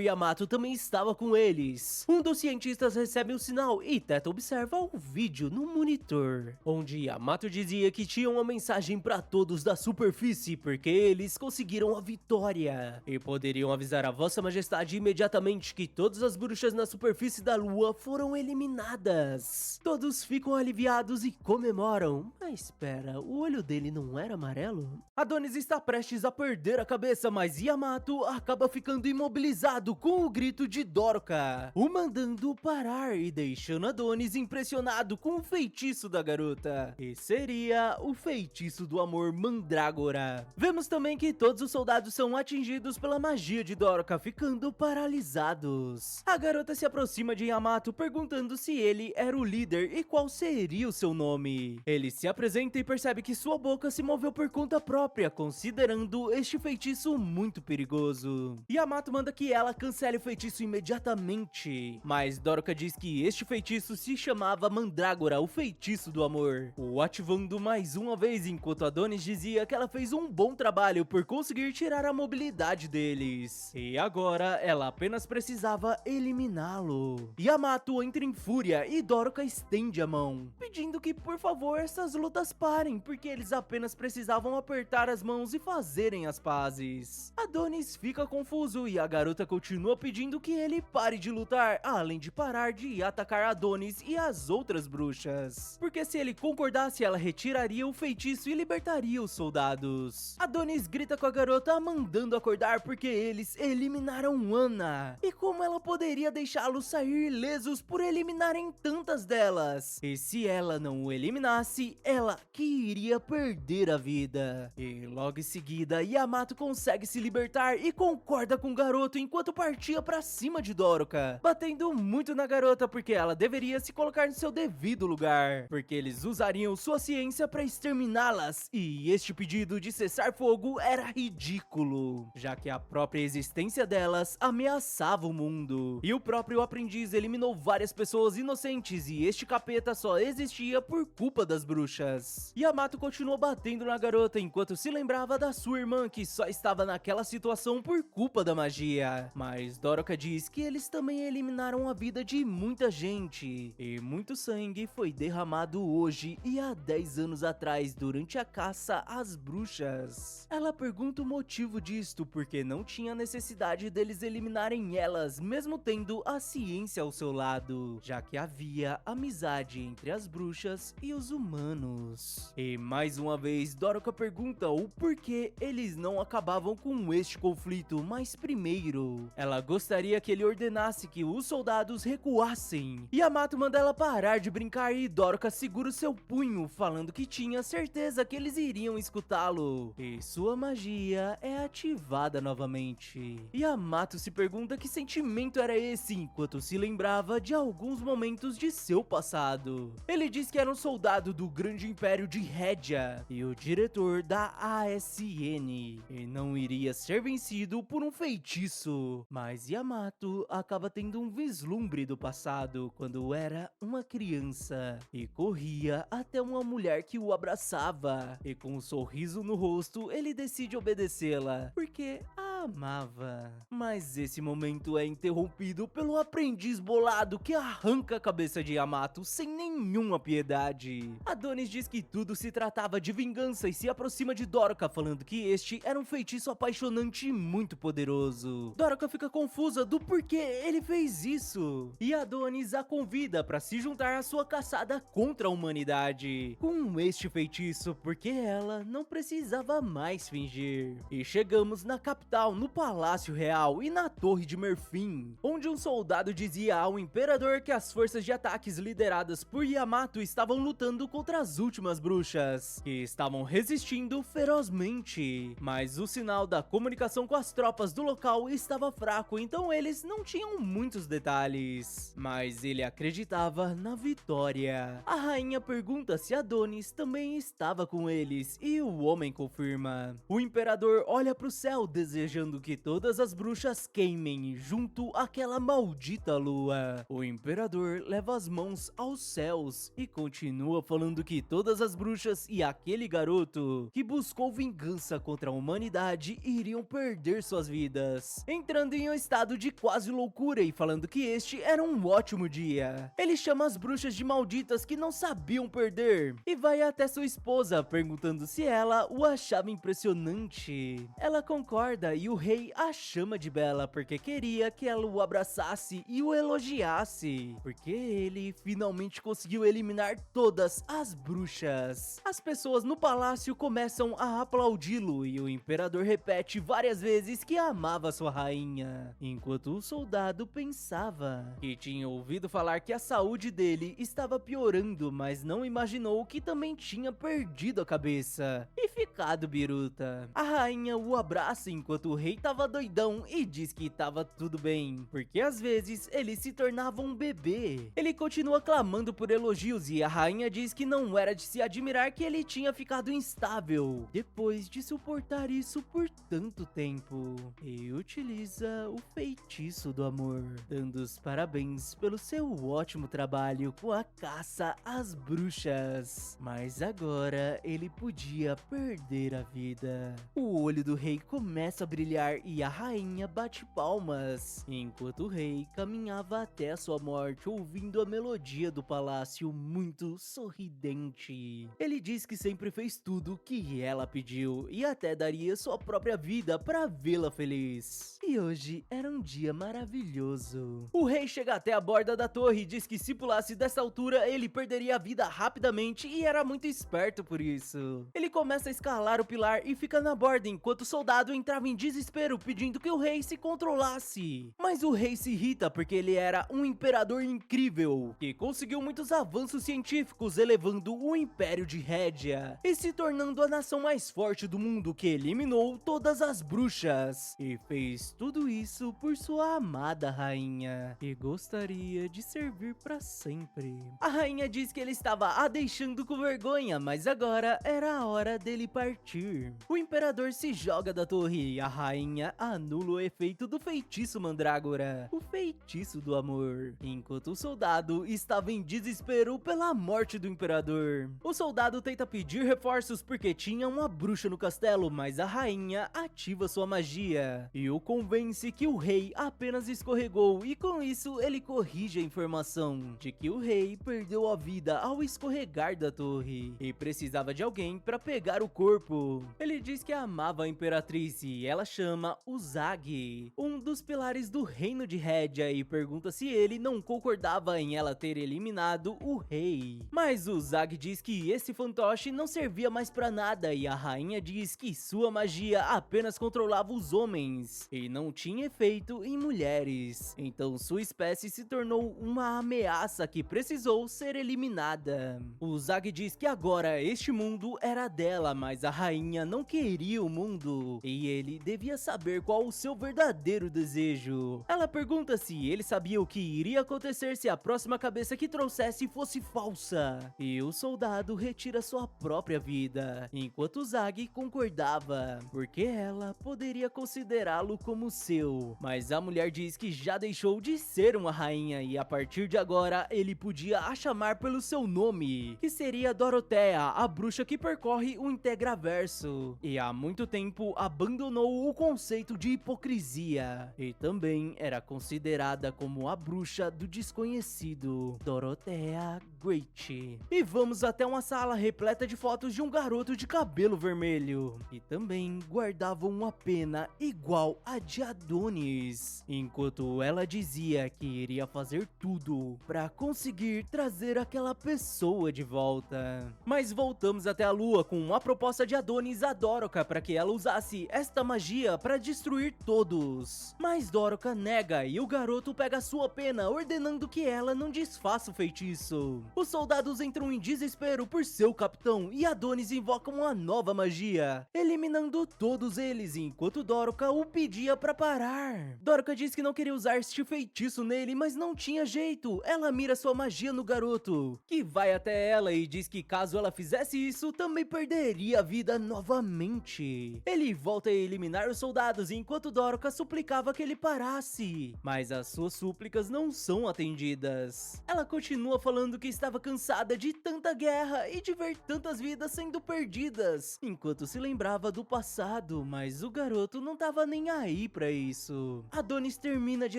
Yamato também estava com eles. Um dos cientistas recebe um sinal e tenta observar o vídeo no monitor, onde Yamato dizia que tinha uma mensagem para todos da superfície, porque eles conseguiram a vitória e poderiam avisar a Vossa Majestade imediatamente que todas as bruxas na superfície da lua foram eliminadas. Todos ficam aliviados e comemoram. Mas espera, o olho dele não era amarelo? Adonis está prestes a perder a cabeça, mas Yamato acaba ficando imobilizado com o grito de Doroka, o mandando parar e deixando Adonis impressionado com o feitiço da garota. E seria o feitiço do amor Mandrágora. Vemos também que todos os soldados são atingidos pela magia de Doroka, ficando paralisados. A garota se aproxima de Yamato perguntando se ele era o líder e qual seria o seu nome. Ele se apresenta e percebe que sua boca se moveu por conta própria, considerando este feitiço muito perigoso. Yamato manda que ela cancele o feitiço imediatamente, mas Doroka diz que este feitiço se chamava Mandrágora, o feitiço do amor, o ativando mais uma vez, enquanto Adonis dizia que ela fez um bom trabalho por conseguir tirar a mobilidade deles, e agora ela apenas precisava eliminá-lo. Yamato entra em fúria e Doroka estende a mão, pedindo que por favor essas lutas parem, porque eles apenas precisavam apertar as mãos e fazerem as pazes. Adonis fica confuso e a garota continua pedindo que ele pare de lutar, além de parar de atacar Adonis e as outras bruxas, porque se ele concordasse ela retiraria o feitiço e libertaria os soldados. Adonis grita com a garota, mandando acordar porque eles eliminaram Ana, e como ela poderia deixá-los sair ilesos por eliminarem tantas delas, e se ela não o eliminasse, ela que iria perder a vida. E logo em seguida Yamato consegue se libertar e concorda com o garoto enquanto partia pra cima de Doroka, batendo muito na garota porque ela deveria se colocar no seu devido lugar, porque eles usariam sua ciência pra exterminá-las, e este pedido de cessar fogo era ridículo, já que a própria existência delas ameaçava o mundo, e o próprio aprendiz eliminou várias pessoas inocentes e este capeta só existia por culpa das bruxas. Yamato continuou batendo na garota enquanto se lembrava da sua irmã que só estava naquela situação por culpa da magia, mas Doroka diz que eles também eliminaram a vida de muita gente, e muito sangue foi derramado hoje e há 10 anos atrás durante a caça às bruxas. Ela pergunta o motivo disto, porque não tinha necessidade deles eliminarem elas, mesmo tendo a ciência ao seu lado, já que havia amizade entre as bruxas e os humanos. E mais uma vez Doroka pergunta o porquê eles não acabavam com este conflito, mas primeiro ela gostaria que ele ordenasse que os soldados recuassem. Yamato manda ela parar de brincar e Doroka segura o seu punho, falando que tinha certeza que eles iriam escutá-lo, e sua magia é ativada novamente. Yamato se pergunta que sentimento era esse, enquanto se lembrava de alguns momentos de seu passado. Ele diz que era um soldado do grande império de Rédia e o diretor da ASN, e não iria ser vencido por um feitiço. Mas Yamato acaba tendo um vislumbre do passado, quando era uma criança, e corria até uma mulher que o abraçava, e com um sorriso no rosto ele decide obedecê-la, porque a amava. Mas esse momento é interrompido pelo aprendiz bolado que arranca a cabeça de Yamato sem nenhuma piedade. Adonis diz que tudo se tratava de vingança e se aproxima de Doroka, falando que este era um feitiço apaixonante e muito poderoso. Doroka fica confusa do porquê ele fez isso, e Adonis a convida para se juntar à sua caçada contra a humanidade com este feitiço, porque ela não precisava mais fingir. E chegamos na capital, no Palácio Real e na Torre de Merfim, onde um soldado dizia ao imperador que as forças de ataques lideradas por Yamato estavam lutando contra as últimas bruxas, que estavam resistindo ferozmente. Mas o sinal da comunicação com as tropas do local estava fraco, então eles não tinham muitos detalhes. Mas ele acreditava na vitória. A rainha pergunta se Adonis também estava com eles, e o homem confirma. O imperador olha para o céu, desejando que todas as bruxas queimem junto àquela maldita lua. O imperador leva as mãos aos céus e continua falando que todas as bruxas e aquele garoto que buscou vingança contra a humanidade iriam perder suas vidas, entrando em um estado de quase loucura e falando que este era um ótimo dia. Ele chama as bruxas de malditas que não sabiam perder e vai até sua esposa perguntando se ela o achava impressionante. Ela concorda e o rei a chama de bela porque queria que ela o abraçasse e o elogiasse, porque ele finalmente conseguiu eliminar todas as bruxas. As pessoas no palácio começam a aplaudi-lo e o imperador repete várias vezes que amava sua rainha, enquanto o soldado pensava que tinha ouvido falar que a saúde dele estava piorando, mas não imaginou que também tinha perdido a cabeça e ficado biruta. A rainha o abraça enquanto o rei tava doidão e diz que tava tudo bem, porque às vezes ele se tornava um bebê. Ele continua clamando por elogios e a rainha diz que não era de se admirar que ele tinha ficado instável depois de suportar isso por tanto tempo, e utiliza o feitiço do amor, dando os parabéns pelo seu ótimo trabalho com a caça às bruxas. Mas agora ele podia perder a vida. O olho do rei começa a brilhar e a rainha bate palmas, enquanto o rei caminhava até a sua morte ouvindo a melodia do palácio muito sorridente. Ele diz que sempre fez tudo o que ela pediu e até daria sua própria vida para vê-la feliz. E hoje era um dia maravilhoso. O rei chega até a borda da torre e diz que se pulasse dessa altura ele perderia a vida rapidamente e era muito esperto por isso. Ele começa a escalar o pilar e fica na borda enquanto o soldado entrava em desespero pedindo que o rei se controlasse. Mas o rei se irrita porque ele era um imperador incrível que conseguiu muitos avanços científicos, elevando o Império de Rédia e se tornando a nação mais forte do mundo, que eliminou todas as bruxas e fez tudo isso por sua amada rainha, que gostaria de servir para sempre. A rainha diz que ele estava a deixando com vergonha, mas agora era a hora dele partir. O imperador se joga da torre e a rainha anula o efeito do feitiço mandrágora, o feitiço do amor, enquanto o soldado estava em desespero pela morte do imperador. O soldado tenta pedir reforços porque tinha uma bruxa no castelo, mas a rainha ativa sua magia e o convence que o rei apenas escorregou, e com isso ele corrige a informação de que o rei perdeu a vida ao escorregar da torre e precisava de alguém para pegar o corpo. Ele diz que amava a imperatriz e ela chama o Zag, um dos pilares do reino de Rédia, e pergunta se ele não concordava em ela ter eliminado o rei. Mas o Zag diz que esse fantoche não servia mais pra nada e a rainha diz que sua magia apenas controlava os homens e não tinha efeito em mulheres. Então sua espécie se tornou uma ameaça que precisou ser eliminada. O Zag diz que agora este mundo era dela, mas a rainha não queria o mundo e ele devia saber qual o seu verdadeiro desejo. Ela pergunta se ele sabia o que iria acontecer se a próxima cabeça que trouxesse fosse falsa, e o soldado retira sua própria vida, enquanto Zag concordava, porque ela poderia considerá-lo como como seu. Mas a mulher diz que já deixou de ser uma rainha e a partir de agora ele podia a chamar pelo seu nome, que seria Dorothea, a bruxa que percorre o Integraverso. E há muito tempo abandonou o conceito de hipocrisia. E também era considerada como a bruxa do desconhecido, Dorothea Great. E vamos até uma sala repleta de fotos de um garoto de cabelo vermelho, e também guardava uma pena igual a de Adonis, enquanto ela dizia que iria fazer tudo para conseguir trazer aquela pessoa de volta. Mas voltamos até a lua com uma proposta de Adonis a Doroka para que ela usasse esta magia para destruir todos. Mas Doroka nega e o garoto pega sua pena, ordenando que ela não desfaça o feitiço. Os soldados entram em desespero por seu capitão e Adonis invoca uma nova magia, eliminando todos eles enquanto Doroka o pedia para parar. Doroka diz que não queria usar este feitiço nele, mas não tinha jeito. Ela mira sua magia no garoto, que vai até ela e diz que caso ela fizesse isso, também perderia a vida novamente. Ele volta a eliminar os soldados enquanto Doroka suplicava que ele parasse, mas as suas súplicas não são atendidas. Ela continua falando que estava cansada de tanta guerra e de ver tantas vidas sendo perdidas, enquanto se lembrava do passado, mas o garoto não tava nem aí pra isso. Adonis termina de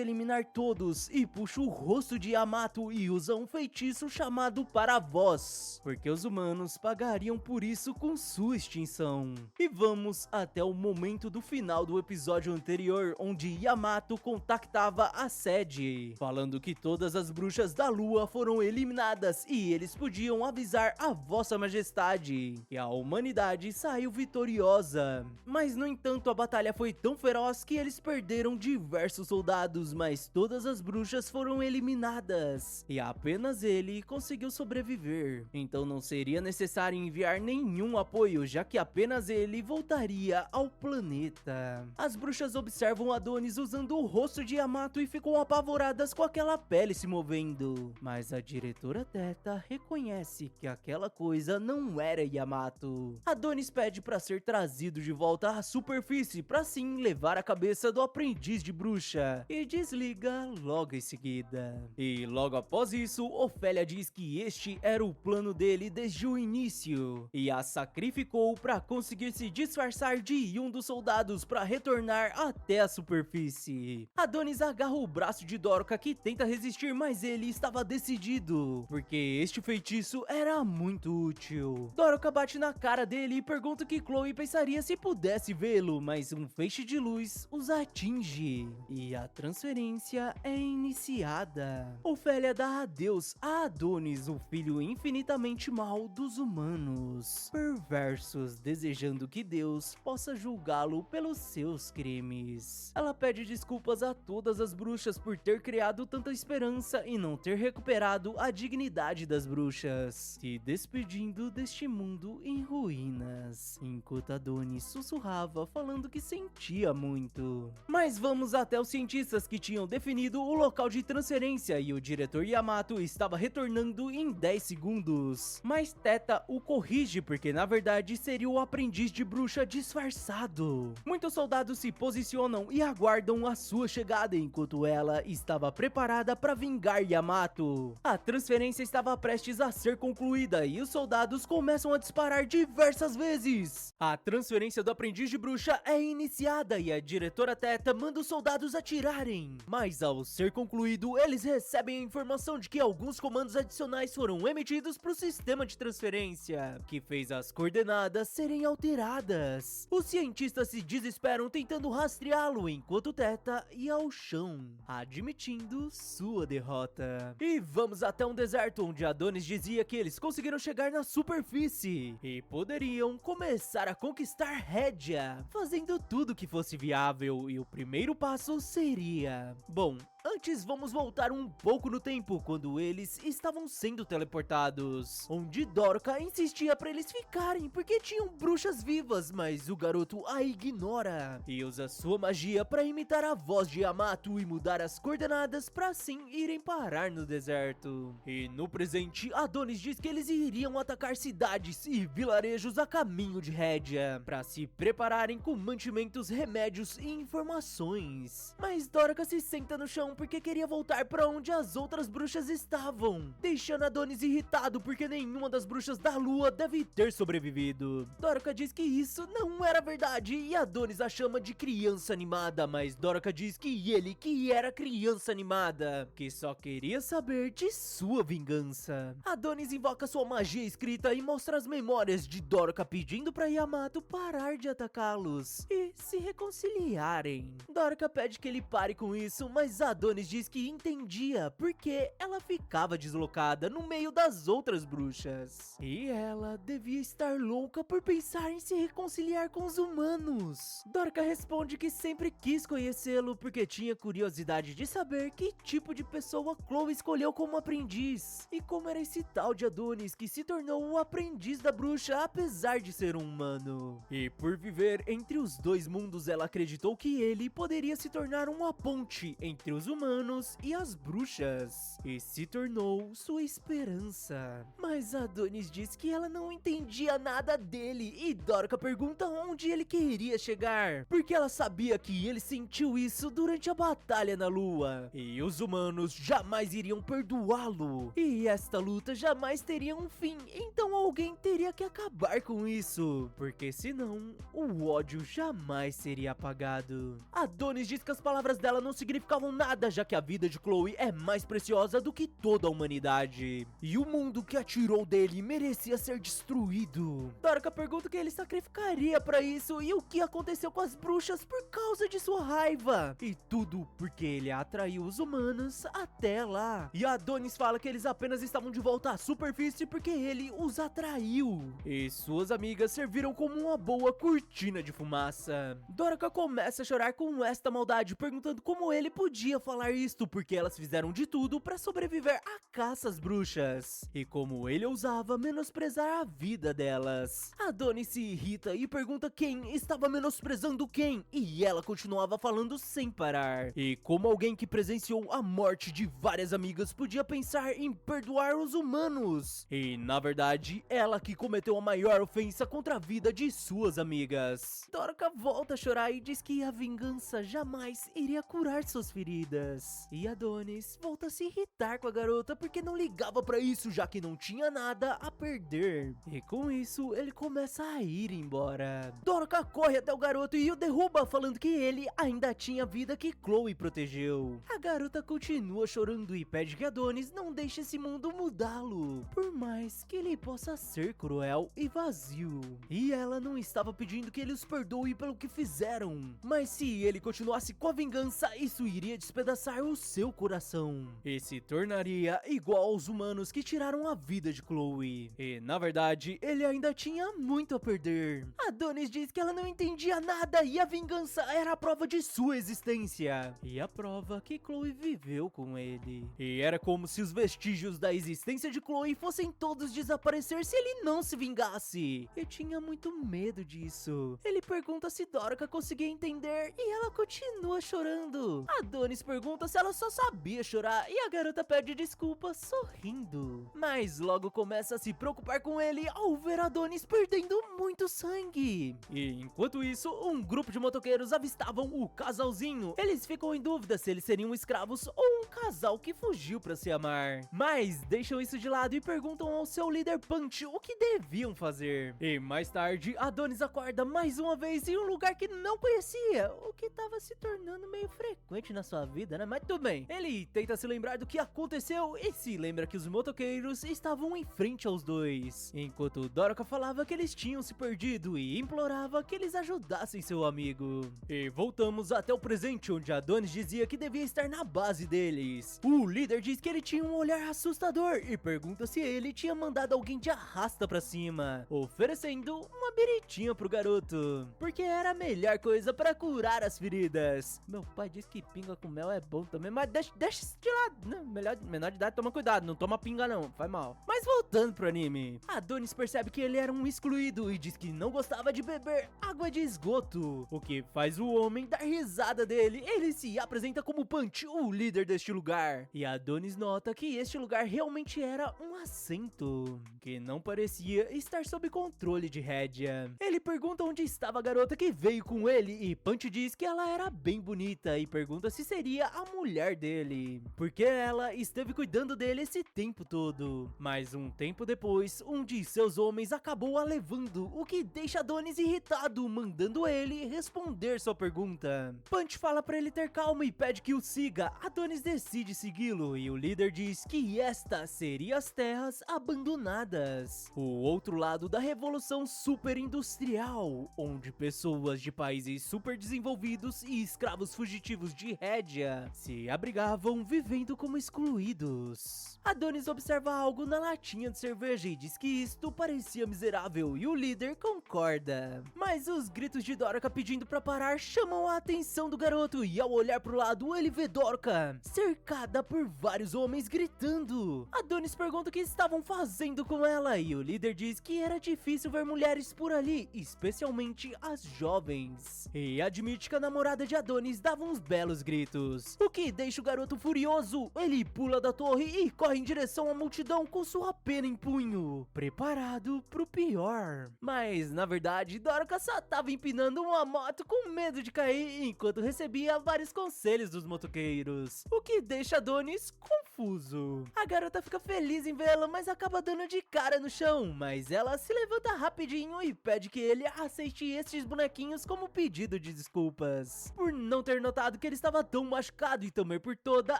eliminar todos e puxa o rosto de Yamato e usa um feitiço chamado Para Voz, porque os humanos pagariam por isso com sua extinção. E vamos até o momento do final do episódio anterior, onde Yamato contactava a sede, falando que todas as bruxas da lua foram eliminadas e eles podiam avisar a Vossa Majestade, e a humanidade saiu vitoriosa. Mas no entanto a batalha foi tão feroz que eles perderam diversos soldados, mas todas as bruxas foram eliminadas e apenas ele conseguiu sobreviver. Então não seria necessário enviar nenhum apoio, já que apenas ele voltaria ao planeta. As bruxas observam Adonis usando o rosto de Yamato e ficam apavoradas com aquela pele se movendo, mas a diretora Theta reconhece que aquela coisa não era Yamato. Adonis pede para ser trazido de volta à superfície para assim levar a cabeça do aprendiz de bruxa e desliga logo em seguida. E logo após isso, Ofélia diz que este era o plano dele desde o início e a sacrificou para conseguir se disfarçar de um dos soldados para retornar até a superfície. Adonis agarra o braço de Doroka, que tenta resistir, mas ele estava decidido, porque este feitiço era muito útil. Doroka bate na cara dele e pergunta o que Chloe pensaria se pudesse vê-lo, mas um feixe de luz os atinge e a transferência é iniciada. Ofélia dá adeus a Adonis, o filho infinitamente mau dos humanos, perversos, desejando que Deus possa julgá-lo pelos seus crimes. Ela pede desculpas a todas as bruxas por ter criado tanta esperança e não ter recuperado a dignidade das bruxas, se despedindo deste mundo em ruínas, enquanto Adonis sussurrava falando que sentia muito. Mas vamos até os cientistas, que tinham definido o local de transferência e o diretor Yamato estava retornando em 10 segundos. Mas Theta o corrige, porque na verdade seria o aprendiz de bruxa disfarçado. Muitos soldados se posicionam e aguardam a sua chegada, enquanto ela estava preparada para vingar Yamato. A transferência estava prestes a ser concluída e os soldados começam a disparar diversas vezes. A transferência do aprendiz de bruxa é iniciada e a diretora Theta manda os soldados atirarem. Mas ao ser concluído, eles recebem a informação de que alguns comandos adicionais foram emitidos para o sistema de transferência, que fez as coordenadas serem alteradas. Os cientistas se desesperam tentando rastreá-lo, enquanto Theta ia ao chão, admitindo sua derrota. E vamos até um deserto onde Adonis dizia que eles conseguiram chegar na superfície e poderiam começar a conquistar Rédia, fazendo tudo que fosse viável, e o primeiro passo seria... Bom, antes vamos voltar um pouco no tempo, quando eles estavam sendo teleportados, onde Doroka insistia pra eles ficarem, porque tinham bruxas vivas, mas o garoto a ignora, e usa sua magia pra imitar a voz de Yamato e mudar as coordenadas pra assim irem parar no deserto. E no presente, Adonis diz que eles iriam atacar cidades e vilarejos a caminho de Rédia, pra se prepararem com mantimentos, remédios e informações. Mas Doroka se senta no chão porque queria voltar pra onde as outras bruxas estavam, deixando Adonis irritado porque nenhuma das bruxas da lua deve ter sobrevivido. Doroka diz que isso não era verdade e Adonis a chama de criança animada, mas Doroka diz que ele que era criança animada, que só queria saber de sua vingança. Adonis invoca sua magia escrita e mostra as memórias de Doroka pedindo pra Yamato parar de atacá-los e se reconciliarem. Doroka pede que ele pare com isso, mas Adonis diz que entendia porque ela ficava deslocada no meio das outras bruxas. E ela devia estar louca por pensar em se reconciliar com os humanos. Doroka responde que sempre quis conhecê-lo porque tinha curiosidade de saber que tipo de pessoa Chloe escolheu como aprendiz e como era esse tal de Adonis que se tornou o aprendiz da bruxa apesar de ser um humano. E por viver entre os dois mundos, ela acreditou que ele poderia se tornar uma ponte entre os humanos e as bruxas, e se tornou sua esperança. Mas Adonis diz que ela não entendia nada dele e Doroka pergunta onde ele queria chegar, porque ela sabia que ele sentiu isso durante a batalha na lua, e os humanos jamais iriam perdoá-lo, e esta luta jamais teria um fim, então alguém teria que acabar com isso, porque senão o ódio jamais seria apagado. Adonis diz que as palavras dela não significavam nada, já que a vida de Chloe é mais preciosa do que toda a humanidade, e o mundo que atirou dele merecia ser destruído. Doroka pergunta o que ele sacrificaria pra isso e o que aconteceu com as bruxas por causa de sua raiva, e tudo porque ele atraiu os humanos até lá. E Adonis fala que eles apenas estavam de volta à superfície porque ele os atraiu, e suas amigas serviram como uma boa cortina de fumaça. Doroka começa a chorar com esta maldade, perguntando como ele podia falar isto, porque elas fizeram de tudo pra sobreviver à caça às bruxas, e como ele ousava menosprezar a vida delas. Adonis se irrita e pergunta quem estava menosprezando quem, e ela continuava falando sem parar. E como alguém que presenciou a morte de várias amigas podia pensar em perdoar os humanos, e na verdade ela que cometeu a maior ofensa contra a vida de suas amigas. Doroka volta a chorar e diz que a vingança jamais iria curar suas feridas, e Adonis volta a se irritar com a garota porque não ligava pra isso, já que não tinha nada a perder, e com isso ele começa a ir embora. Doroka corre até o garoto e o derruba, falando que ele ainda tinha a vida que Chloe protegeu. A garota continua chorando e pede que Adonis não deixe esse mundo mudá-lo, por mais que ele possa ser cruel e vazio. E ela não estava pedindo que ele os perdoe pelo que fizeram, mas se ele continuasse com a vingança, isso iria despedaçar o seu coração e se tornaria igual aos humanos que tiraram a vida de Chloe. E na verdade, ele ainda tinha muito a perder. Adonis diz que ela não entendia nada e a vingança era a prova de sua existência, e a prova que Chloe viveu com ele. E era como se os vestígios da existência de Chloe fossem todos desaparecer se ele não se vingasse. E tinha muito medo disso. Ele pergunta se Doroka conseguia entender e ela continua chorando. Adonis pergunta se ela só sabia chorar e a garota pede desculpa sorrindo, mas logo começa a se preocupar com ele ao ver Adonis perdendo muito sangue. E enquanto isso, um grupo de motoqueiros avistavam o casalzinho. Eles ficam em dúvida se eles seriam escravos ou um casal que fugiu pra se amar, mas deixam isso de lado e perguntam ao seu líder Punch o que deviam fazer. E mais tarde, Adonis acorda mais uma vez em um lugar que não conhecia, o que tava se tornando meio frequente na sua vida, né? Mas tudo bem. Ele tenta se lembrar do que aconteceu e se lembra que os motoqueiros estavam em frente aos dois, enquanto Doroka falava que eles tinham se perdido e implorava que eles ajudassem seu amigo. E voltamos até o presente, onde Adonis dizia que devia estar na base deles. O líder diz que ele tinha um olhar assustador e pergunta se ele tinha mandado alguém de arrasta pra cima, oferecendo uma biritinha pro garoto, porque era a melhor coisa para curar as feridas. Meu pai diz que pinga com mel é bom também, mas deixa isso de lado, né? Menor de idade, toma cuidado, não toma pinga não, faz mal. Mas voltando pro anime, Adonis percebe que ele era um excluído e diz que não gostava de beber água de esgoto, o que faz o homem dar risada dele. Ele se apresenta como Punch, o líder deste lugar, e Adonis nota que este lugar realmente era um assento, que não parecia estar sob controle de rédea. Ele pergunta onde estava a garota que veio com ele e Punch diz que ela era bem bonita e pergunta se seria a mulher dele, porque ela esteve cuidando dele esse tempo todo. Mas um tempo depois, um de seus homens acabou a levando, o que deixa Adonis irritado, mandando ele responder sua pergunta. Punch fala pra ele ter calma e pede que o siga. Adonis decide segui-lo e o líder diz que esta seria as terras abandonadas, o outro lado da revolução super industrial, onde pessoas de países super desenvolvidos e escravos fugitivos de rédea se abrigavam vivendo como excluídos. Adonis observa algo na latinha de cerveja e diz que isto parecia miserável e o líder concorda. Mas os gritos de Dorka pedindo pra parar chamam a atenção do garoto e ao olhar pro lado ele vê Dorka cercada por vários homens gritando. Adonis pergunta o que estavam fazendo com ela e o líder diz que era difícil ver mulheres por ali, especialmente as jovens, e admite que a namorada de Adonis dava uns belos gritos, o que deixa o garoto furioso. Ele pula da torre e corre em direção à multidão com sua pena em punho, preparado pro pior. Mas na verdade Dorka só tava empinando uma moto com medo de cair enquanto recebia vários conselhos dos motoqueiros, o que deixa Adonis confuso. A garota fica feliz em vê-la, mas acaba dando de cara no chão, mas ela se levanta rapidinho e pede que ele aceite estes bonequinhos como pedido de desculpas, por não ter notado que ele estava tão machucado e também por todas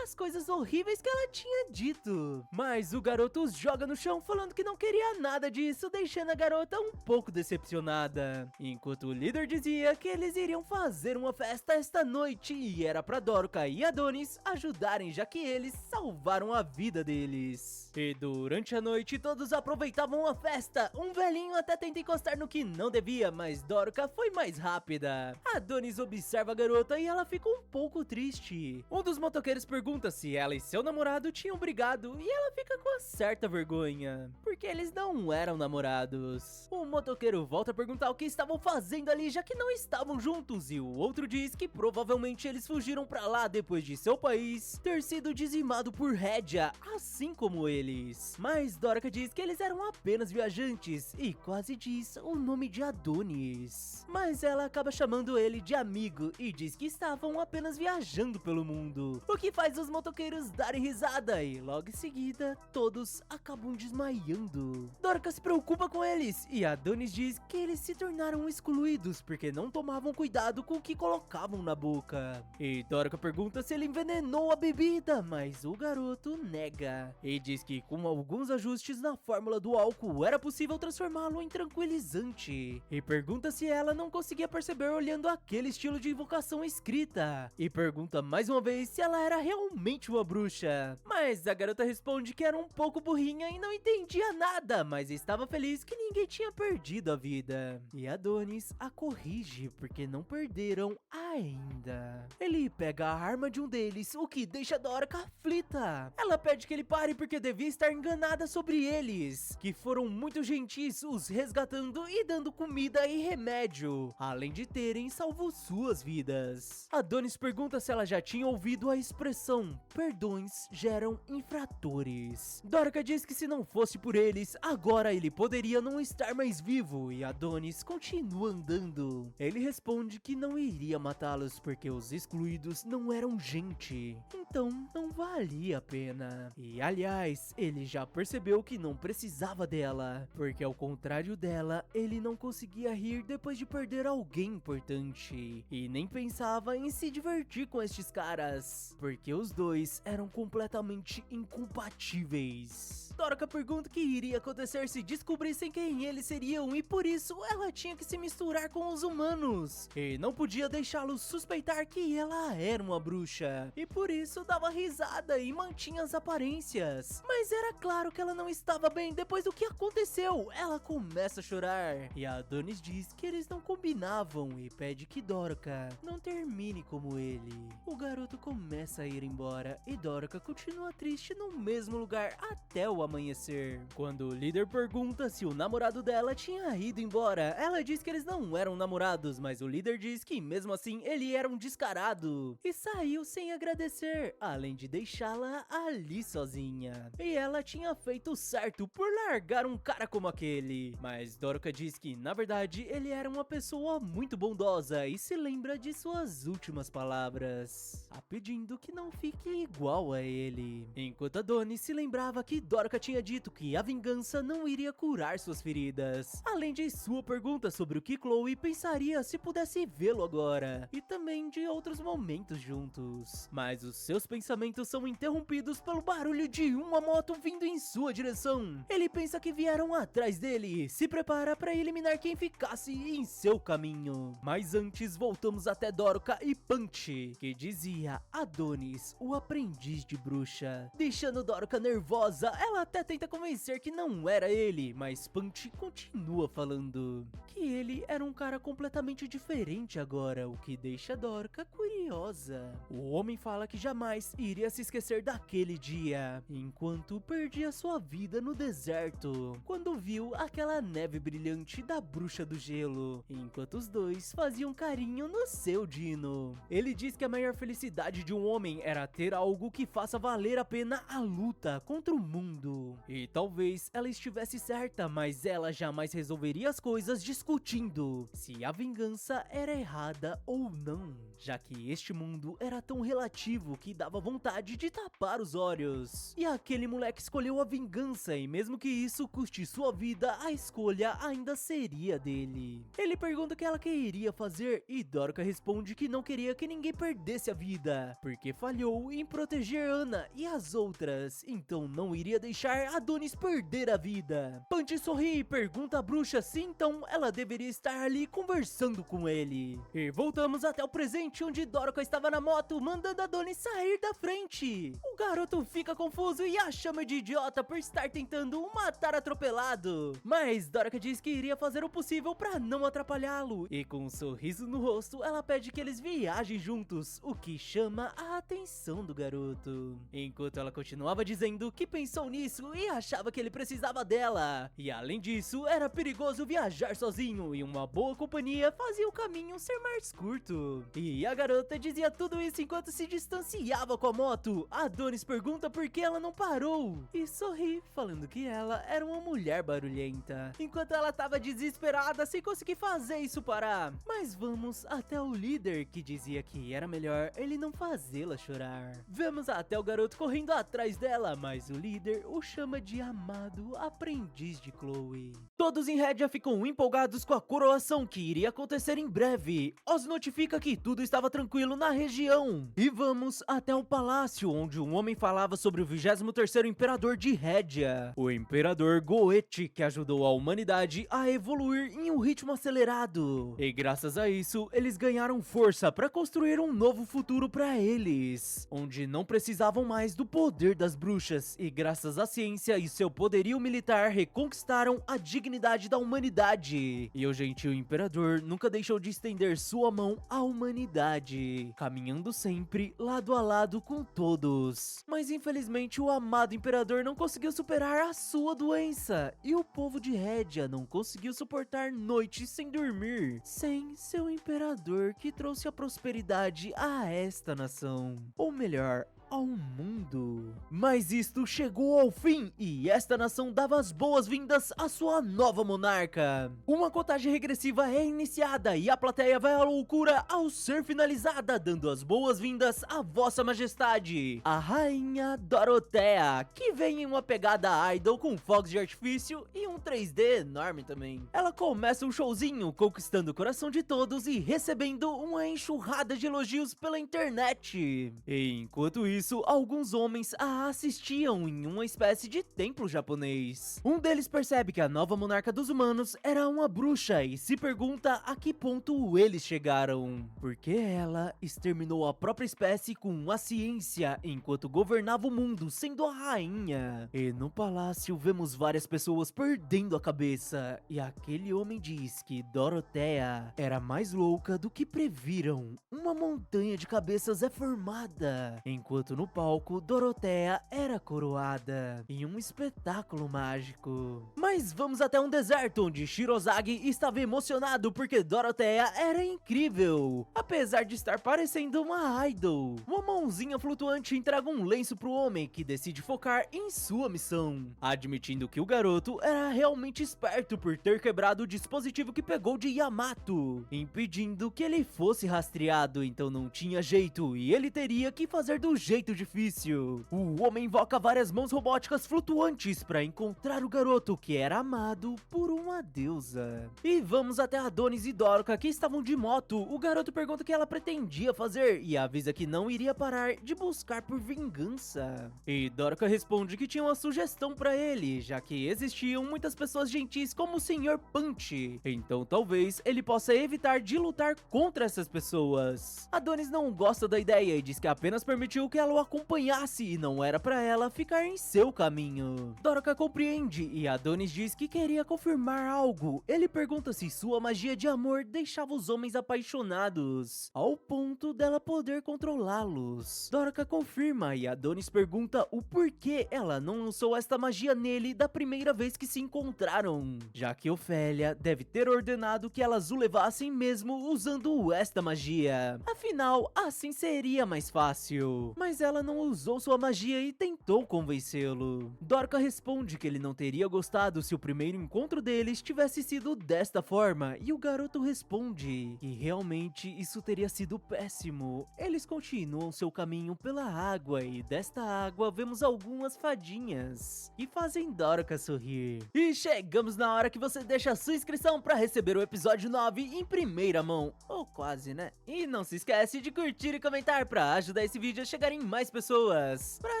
as coisas horríveis que ela tinha dito. Mas o garoto os joga no chão falando que não queria nada disso, deixando a garota um pouco decepcionada, enquanto o líder dizia que eles iriam fazer uma festa esta noite e era pra Dorka e Adonis ajudarem, já que eles salvaram a vida deles. E durante a noite todos aproveitavam a festa. Um velhinho até tenta encostar no que não devia, mas Dorka foi mais rápida. Adonis observa a garota e ela fica um pouco triste. Um dos motoqueiros pergunta se ela e seu namorado tinham brigado e ela fica com uma certa vergonha, porque eles não eram namorados. O motoqueiro volta a perguntar o que estavam fazendo ali, já que não estavam juntos, e o outro diz que provavelmente eles fugiram pra lá depois de seu país ter sido dizimado por rédea, assim como eles. Mas Dorka diz que eles eram apenas viajantes e quase diz o nome de Adonis. Mas ela acaba chamando ele de amigo e diz que estavam apenas viajando pelo mundo, o que faz os motoqueiros darem risada e logo em seguida todos acabam desmaiando. Dorka se preocupa com eles e Adonis diz que eles se tornaram excluídos porque não tomavam cuidado com o que colocavam na boca. E Dorka pergunta se ele envenenou a bebida, mas o garoto nega e diz que com alguns ajustes na fórmula do álcool era possível transformá-lo em tranquilizante, e pergunta se ela não conseguia perceber olhando aquele estilo de invocação escrita, e pergunta mais uma vez se ela era realmente uma bruxa. Mas a garota responde que era um pouco burrinha e não entendia nada, mas estava feliz que ninguém tinha perdido a vida. E Adonis a corrige porque não perderam ainda. Ele pega a arma de um deles, o que deixa Dorka aflita. Ela pede que ele pare porque devia estar enganada sobre eles, que foram muito gentis os resgatando e dando comida e remédio, além de terem salvo suas vidas. Adonis pergunta se ela já tinha ouvido a expressão perdões geram infratores. Dorka diz que se não fosse por eles, agora ele poderia não estar mais vivo, e Adonis continua andando. Ele responde que não iria matá-los porque os excluídos não eram gente, então não valia a pena. E aliás, ele já percebeu que não precisava dela, porque ao contrário dela, ele não conseguia rir depois de perder alguém importante, e nem pensava em se divertir com estes caras, porque os dois eram completamente incompatíveis. Dorka pergunta que iria acontecer se descobrissem quem eles seriam, e por isso ela tinha que se misturar com os humanos. E não podia deixá-los suspeitar que ela era uma bruxa, e por isso dava risada e mantinha as aparências. Mas era claro que ela não estava bem depois do que aconteceu. Ela começa a chorar, e a Adonis diz que eles não combinavam e pede que Dorica não termine como ele. O garoto começa a ir embora e Dorica continua triste no mesmo lugar até o amanhecer. Quando o líder pergunta se o namorado dela tinha ido embora, ela diz que eles não eram namorados, mas o líder diz que mesmo assim ele era um descarado e saiu sem agradecer, além de deixá-la ali sozinha. E ela tinha feito certo por largar um cara como aquele. Mas Dorica diz que na verdade ele era uma pessoa muito bondosa e se lembra de suas últimas palavras, pedindo que não fique igual a ele. Enquanto Adonis se lembrava que Dorica tinha dito que a vingança não iria curar suas feridas, além de sua pergunta sobre o que Chloe pensaria se pudesse vê-lo agora, e também de outros momentos juntos. Mas os seus pensamentos são interrompidos pelo barulho de uma moto vindo em sua direção. Ele pensa que vieram atrás dele e se prepara para eliminar quem ficasse em seu caminho. Mas antes voltamos até Dorica e Punch, que dizia Adonis, o aprendiz de bruxa. Deixando Dorica nervosa, ela até tenta convencer que não era ele, mas Punch continua falando que ele era um cara completamente diferente agora, o que deixa Dorica curiosa. O homem fala que jamais iria se esquecer daquele dia, enquanto perdia sua vida no deserto, quando viu aquela neve brilhante da bruxa do gelo, enquanto os dois faziam carinho no seu dino. Ele diz que a maior felicidade de um homem era ter algo que faça valer a pena a luta contra o mundo. E talvez ela estivesse certa, mas ela jamais resolveria as coisas discutindo se a vingança era errada ou não, já que este mundo era tão relativo que dava vontade de tapar os olhos. E aquele moleque escolheu a vingança, e mesmo que isso custe sua vida, a escolha ainda seria dele. Ele pergunta o que ela queria fazer e Dorica responde que não queria que ninguém perdesse a vida, porque falhou em proteger Ana e as outras, então não iria deixar Adonis perder a vida. Punch sorri e pergunta à bruxa se então ela deveria estar ali conversando com ele. E voltamos até o presente, onde Dorica estava na moto mandando Adonis sair da frente. O garoto fica confuso e a chama de idiota por estar tentando o matar atropelado, mas Dorica diz que iria fazer o possível para não atrapalhá-lo, e com um sorriso no rosto ela pede que eles viajem juntos, o que chama a atenção do garoto. Enquanto ela continuava dizendo que pensou nisso e achava que ele precisava dela, e além disso era perigoso viajar sozinho e uma boa companhia fazia o caminho ser mais curto. E a garota dizia tudo isso enquanto se distanciava com a moto. Adonis pergunta por que ela não parou e sorri, falando que ela era uma mulher barulhenta, enquanto ela estava desesperada sem conseguir fazer isso parar. Mas vamos até o líder, que dizia que era melhor ele não fazê-la chorar. Vemos até o garoto correndo atrás dela, mas o líder o chama de amado aprendiz de Chloe. Todos em Rédia ficam empolgados com a coroação que iria acontecer em breve. Oz notifica que tudo estava tranquilo na região. E vamos até o palácio, onde um homem falava sobre o 23º imperador de Rédia, o imperador Goethe, que ajudou a humanidade a evoluir em um ritmo acelerado. E graças a isso, eles ganharam força para construir um novo futuro para eles, onde não precisavam mais do poder das bruxas, e graças à ciência e seu poderio militar reconquistaram a dignidade da humanidade. E o gentil imperador nunca deixou de estender sua mão à humanidade, caminhando sempre lado a lado com todos. Mas infelizmente o amado imperador não conseguiu superar a sua doença, e o povo de Rédia não conseguiu suportar noites sem dormir, sem seu imperador que trouxe a prosperidade a esta nação. Ou melhor, ao mundo. Mas isto chegou ao fim e esta nação dava as boas-vindas à sua nova monarca. Uma contagem regressiva é iniciada e a plateia vai à loucura ao ser finalizada, dando as boas-vindas à vossa majestade, a rainha Dorothea, que vem em uma pegada idol com fogos de artifício e um 3D enorme também. Ela começa um showzinho conquistando o coração de todos e recebendo uma enxurrada de elogios pela internet. E enquanto isso, isso, alguns homens a assistiam em uma espécie de templo japonês. Um deles percebe que a nova monarca dos humanos era uma bruxa e se pergunta a que ponto eles chegaram. Porque ela exterminou a própria espécie com a ciência enquanto governava o mundo, sendo a rainha. E no palácio vemos várias pessoas perdendo a cabeça. E aquele homem diz que Dorothea era mais louca do que previram. Uma montanha de cabeças é formada, enquanto no palco Dorothea era coroada em um espetáculo mágico. Mas vamos até um deserto onde Shirozagi estava emocionado porque Dorothea era incrível, apesar de estar parecendo uma idol. Uma mãozinha flutuante entrega um lenço pro homem que decide focar em sua missão, admitindo que o garoto era realmente esperto por ter quebrado o dispositivo que pegou de Yamato, impedindo que ele fosse rastreado, então não tinha jeito e ele teria que fazer do jeito difícil. O homem invoca várias mãos robóticas flutuantes para encontrar o garoto que era amado por uma deusa. E vamos até Adonis e Doroka que estavam de moto. O garoto pergunta o que ela pretendia fazer e avisa que não iria parar de buscar por vingança. E Doroka responde que tinha uma sugestão para ele, já que existiam muitas pessoas gentis como o Sr. Punch, então talvez ele possa evitar de lutar contra essas pessoas. Adonis não gosta da ideia e diz que apenas permitiu que ela o acompanhasse e não era para ela ficar em seu caminho. Doroka compreende e Adonis diz que queria confirmar algo. Ele pergunta se sua magia de amor deixava os homens apaixonados, ao ponto dela poder controlá-los. Doroka confirma e Adonis pergunta o porquê ela não lançou esta magia nele da primeira vez que se encontraram, já que Ofélia deve ter ordenado que elas o levassem mesmo usando esta magia. Afinal, assim seria mais fácil. Mas ela não usou sua magia e tentou convencê-lo. Doroka responde que ele não teria gostado se o primeiro encontro deles tivesse sido desta forma, e o garoto responde que realmente isso teria sido péssimo. Eles continuam seu caminho pela água e desta água vemos algumas fadinhas que fazem Doroka sorrir. E chegamos na hora que você deixa a sua inscrição para receber o episódio 9 em primeira mão, ou quase, né? E não se esquece de curtir e comentar para ajudar esse vídeo a chegar em mais pessoas, para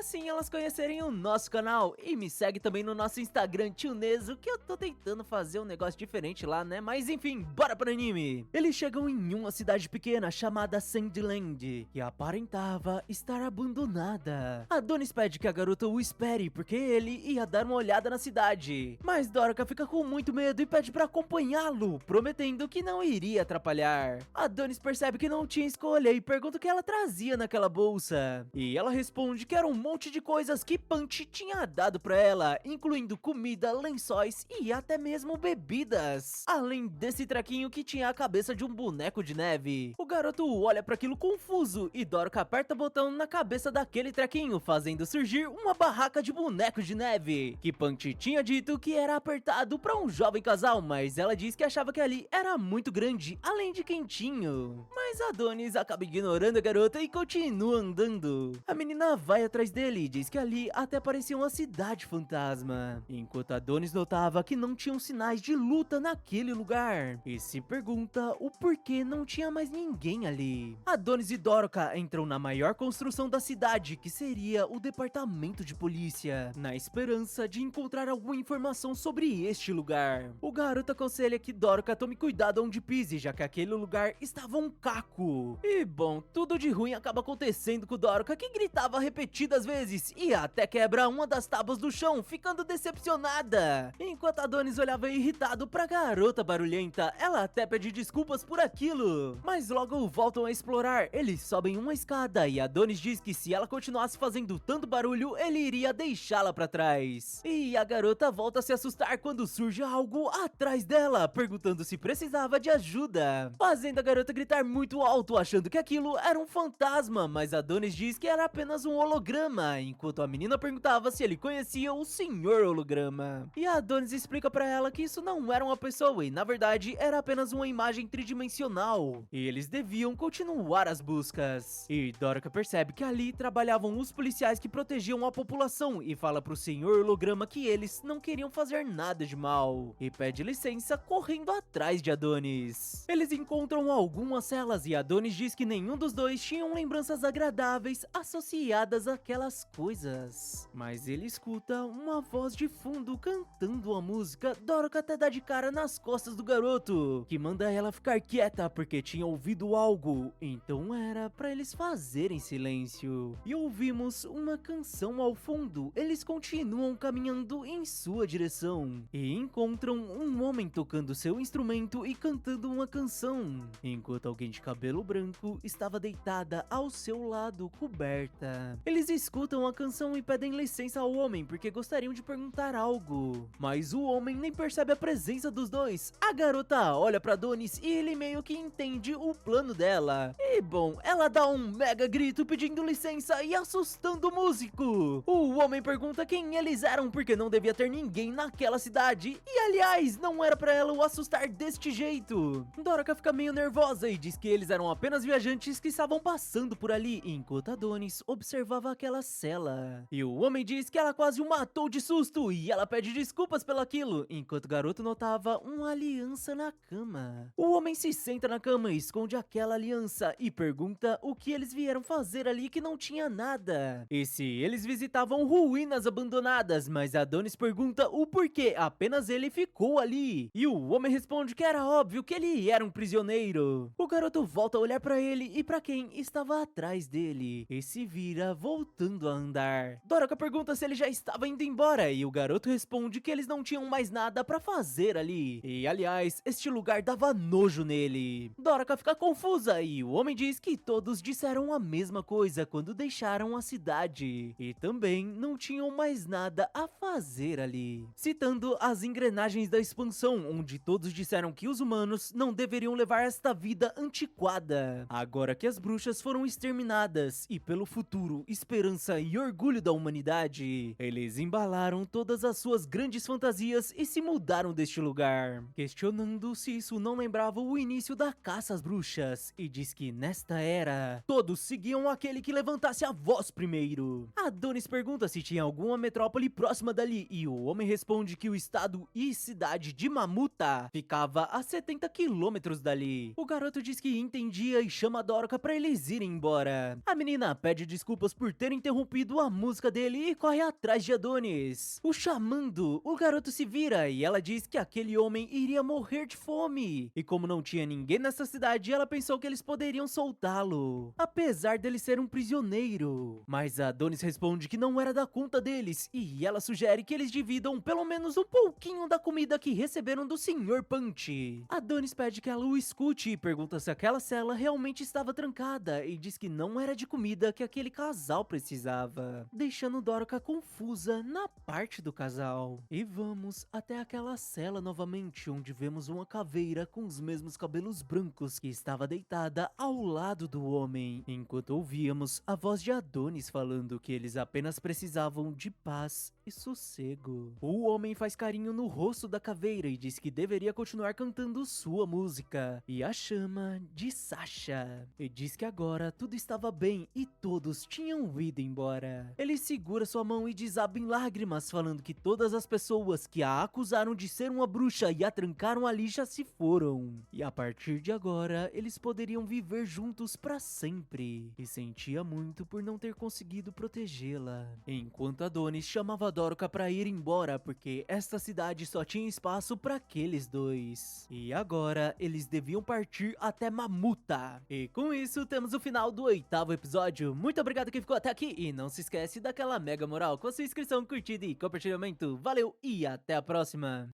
assim elas conhecerem o nosso canal. E me segue também no nosso Instagram Tio Nezo, que eu tô tentando fazer um negócio diferente lá, né? Mas enfim, bora pro anime. Eles chegam em uma cidade pequena chamada Sandland, que aparentava estar abandonada. Adonis pede que a garota o espere, porque ele ia dar uma olhada na cidade. Mas Doroka fica com muito medo e pede pra acompanhá-lo, prometendo que não iria atrapalhar. Adonis percebe que não tinha escolha e pergunta o que ela trazia naquela bolsa. E ela responde que era um monte de coisas que Punch tinha dado pra ela, incluindo comida, lençóis e até mesmo bebidas. Além desse trequinho que tinha a cabeça de um boneco de neve. O garoto olha pra aquilo confuso e Doroka aperta o botão na cabeça daquele trequinho, fazendo surgir uma barraca de bonecos de neve, que Punch tinha dito que era apertado pra um jovem casal, mas ela diz que achava que ali era muito grande, além de quentinho. Mas Adonis acaba ignorando a garota e continua andando. A menina vai atrás dele e diz que ali até parecia uma cidade fantasma, enquanto Adonis notava que não tinham sinais de luta naquele lugar, e se pergunta o porquê não tinha mais ninguém ali. Adonis e Doroka entram na maior construção da cidade, que seria o departamento de polícia, na esperança de encontrar alguma informação sobre este lugar. O garoto aconselha que Doroka tome cuidado onde pise, já que aquele lugar estava um caco. E bom, tudo de ruim acaba acontecendo com Doroka, que gritava repetidas vezes e até quebra uma das tábuas do chão, ficando decepcionada. Enquanto Adonis olhava irritado pra garota barulhenta, ela até pede desculpas por aquilo. Mas logo voltam a explorar. Eles sobem uma escada e Adonis diz que se ela continuasse fazendo tanto barulho, ele iria deixá-la pra trás. E a garota volta a se assustar quando surge algo atrás dela, perguntando se precisava de ajuda, fazendo a garota gritar muito alto, achando que aquilo era um fantasma, mas Adonis diz que era apenas um holograma, enquanto a menina perguntava se ele conhecia o Senhor Holograma. E Adonis explica pra ela que isso não era uma pessoa e na verdade era apenas uma imagem tridimensional, e eles deviam continuar as buscas. E Doroka percebe que ali trabalhavam os policiais que protegiam a população e fala pro Senhor Holograma que eles não queriam fazer nada de mal, e pede licença correndo atrás de Adonis. Eles encontram algumas celas e Adonis diz que nenhum dos dois tinham lembranças agradáveis emoções associadas àquelas coisas. Mas ele escuta uma voz de fundo cantando a música. Doroka até dá de cara nas costas do garoto, que manda ela ficar quieta porque tinha ouvido algo. Então era pra eles fazerem silêncio. E ouvimos uma canção ao fundo. Eles continuam caminhando em sua direção e encontram um homem tocando seu instrumento e cantando uma canção, enquanto alguém de cabelo branco estava deitada ao seu lado, coberta. Eles escutam a canção e pedem licença ao homem porque gostariam de perguntar algo, mas o homem nem percebe a presença dos dois. A garota olha pra Adonis e ele meio que entende o plano dela. E bom, ela dá um mega grito pedindo licença e assustando o músico. O homem pergunta quem eles eram porque não devia ter ninguém naquela cidade. E aliás, não era pra ela o assustar deste jeito. Doroka fica meio nervosa e diz que eles eram apenas viajantes que estavam passando por ali, enquanto Adonis observava aquela cela. E o homem diz que ela quase o matou de susto e ela pede desculpas pelaquilo, enquanto o garoto notava uma aliança na cama. O homem se senta na cama e esconde aquela aliança e pergunta o que eles vieram fazer ali que não tinha nada. E se eles visitavam ruínas abandonadas, mas Adonis pergunta o porquê apenas ele ficou ali. E o homem responde que era óbvio que ele era um prisioneiro. O garoto volta a olhar pra ele e pra quem estava atrás dele e se vira voltando a andar. Doroka pergunta se ele já estava indo embora e o garoto responde que eles não tinham mais nada pra fazer ali. E aliás, este lugar dava nojo nele. Doroka fica confusa e o homem diz que todos disseram a mesma coisa quando deixaram a cidade e também não tinham mais nada a fazer ali. Citando as engrenagens da expansão, onde todos disseram que os humanos não deveriam levar esta vida antiquada. Agora que as bruxas foram exterminadas e pelo futuro, esperança e orgulho da humanidade, eles embalaram todas as suas grandes fantasias e se mudaram deste lugar, questionando se isso não lembrava o início da caça às bruxas, e diz que nesta era, todos seguiam aquele que levantasse a voz primeiro. Adonis pergunta se tinha alguma metrópole próxima dali e o homem responde que o estado e cidade de Mamuta ficava a 70 quilômetros dali. O garoto diz que entendia e chama a Doroka pra eles irem embora. A menina pede desculpas por ter interrompido a música dele e corre atrás de Adonis, o chamando. O garoto se vira e ela diz que aquele homem iria morrer de fome. E como não tinha ninguém nessa cidade, ela pensou que eles poderiam soltá-lo, apesar dele ser um prisioneiro. Mas Adonis responde que não era da conta deles e ela sugere que eles dividam pelo menos um pouquinho da comida que receberam do Sr. Punch. Adonis pede que ela o escute e pergunta se aquela cela realmente estava trancada e diz que não era de comida que aquele casal precisava, deixando Doroka confusa na parte do casal. E vamos até aquela cela novamente, onde vemos uma caveira com os mesmos cabelos brancos que estava deitada ao lado do homem, enquanto ouvíamos a voz de Adonis falando que eles apenas precisavam de paz e sossego. O homem faz carinho no rosto da caveira e diz que deveria continuar cantando sua música, e a chama de Sasha, e diz que agora tudo estava bem e todos tinham ido embora. Ele segura sua mão e desaba em lágrimas, falando que todas as pessoas que a acusaram de ser uma bruxa e a trancaram ali já se foram, e a partir de agora eles poderiam viver juntos pra sempre, e sentia muito por não ter conseguido protegê-la. Enquanto Adonis chamava Doroka pra ir embora porque esta cidade só tinha espaço pra aqueles dois, e agora eles deviam partir até Mamuta. E com isso temos o final do 8º episódio. Muito obrigado quem ficou até aqui e não se esquece daquela mega moral com a sua inscrição, curtida e compartilhamento. Valeu e até a próxima!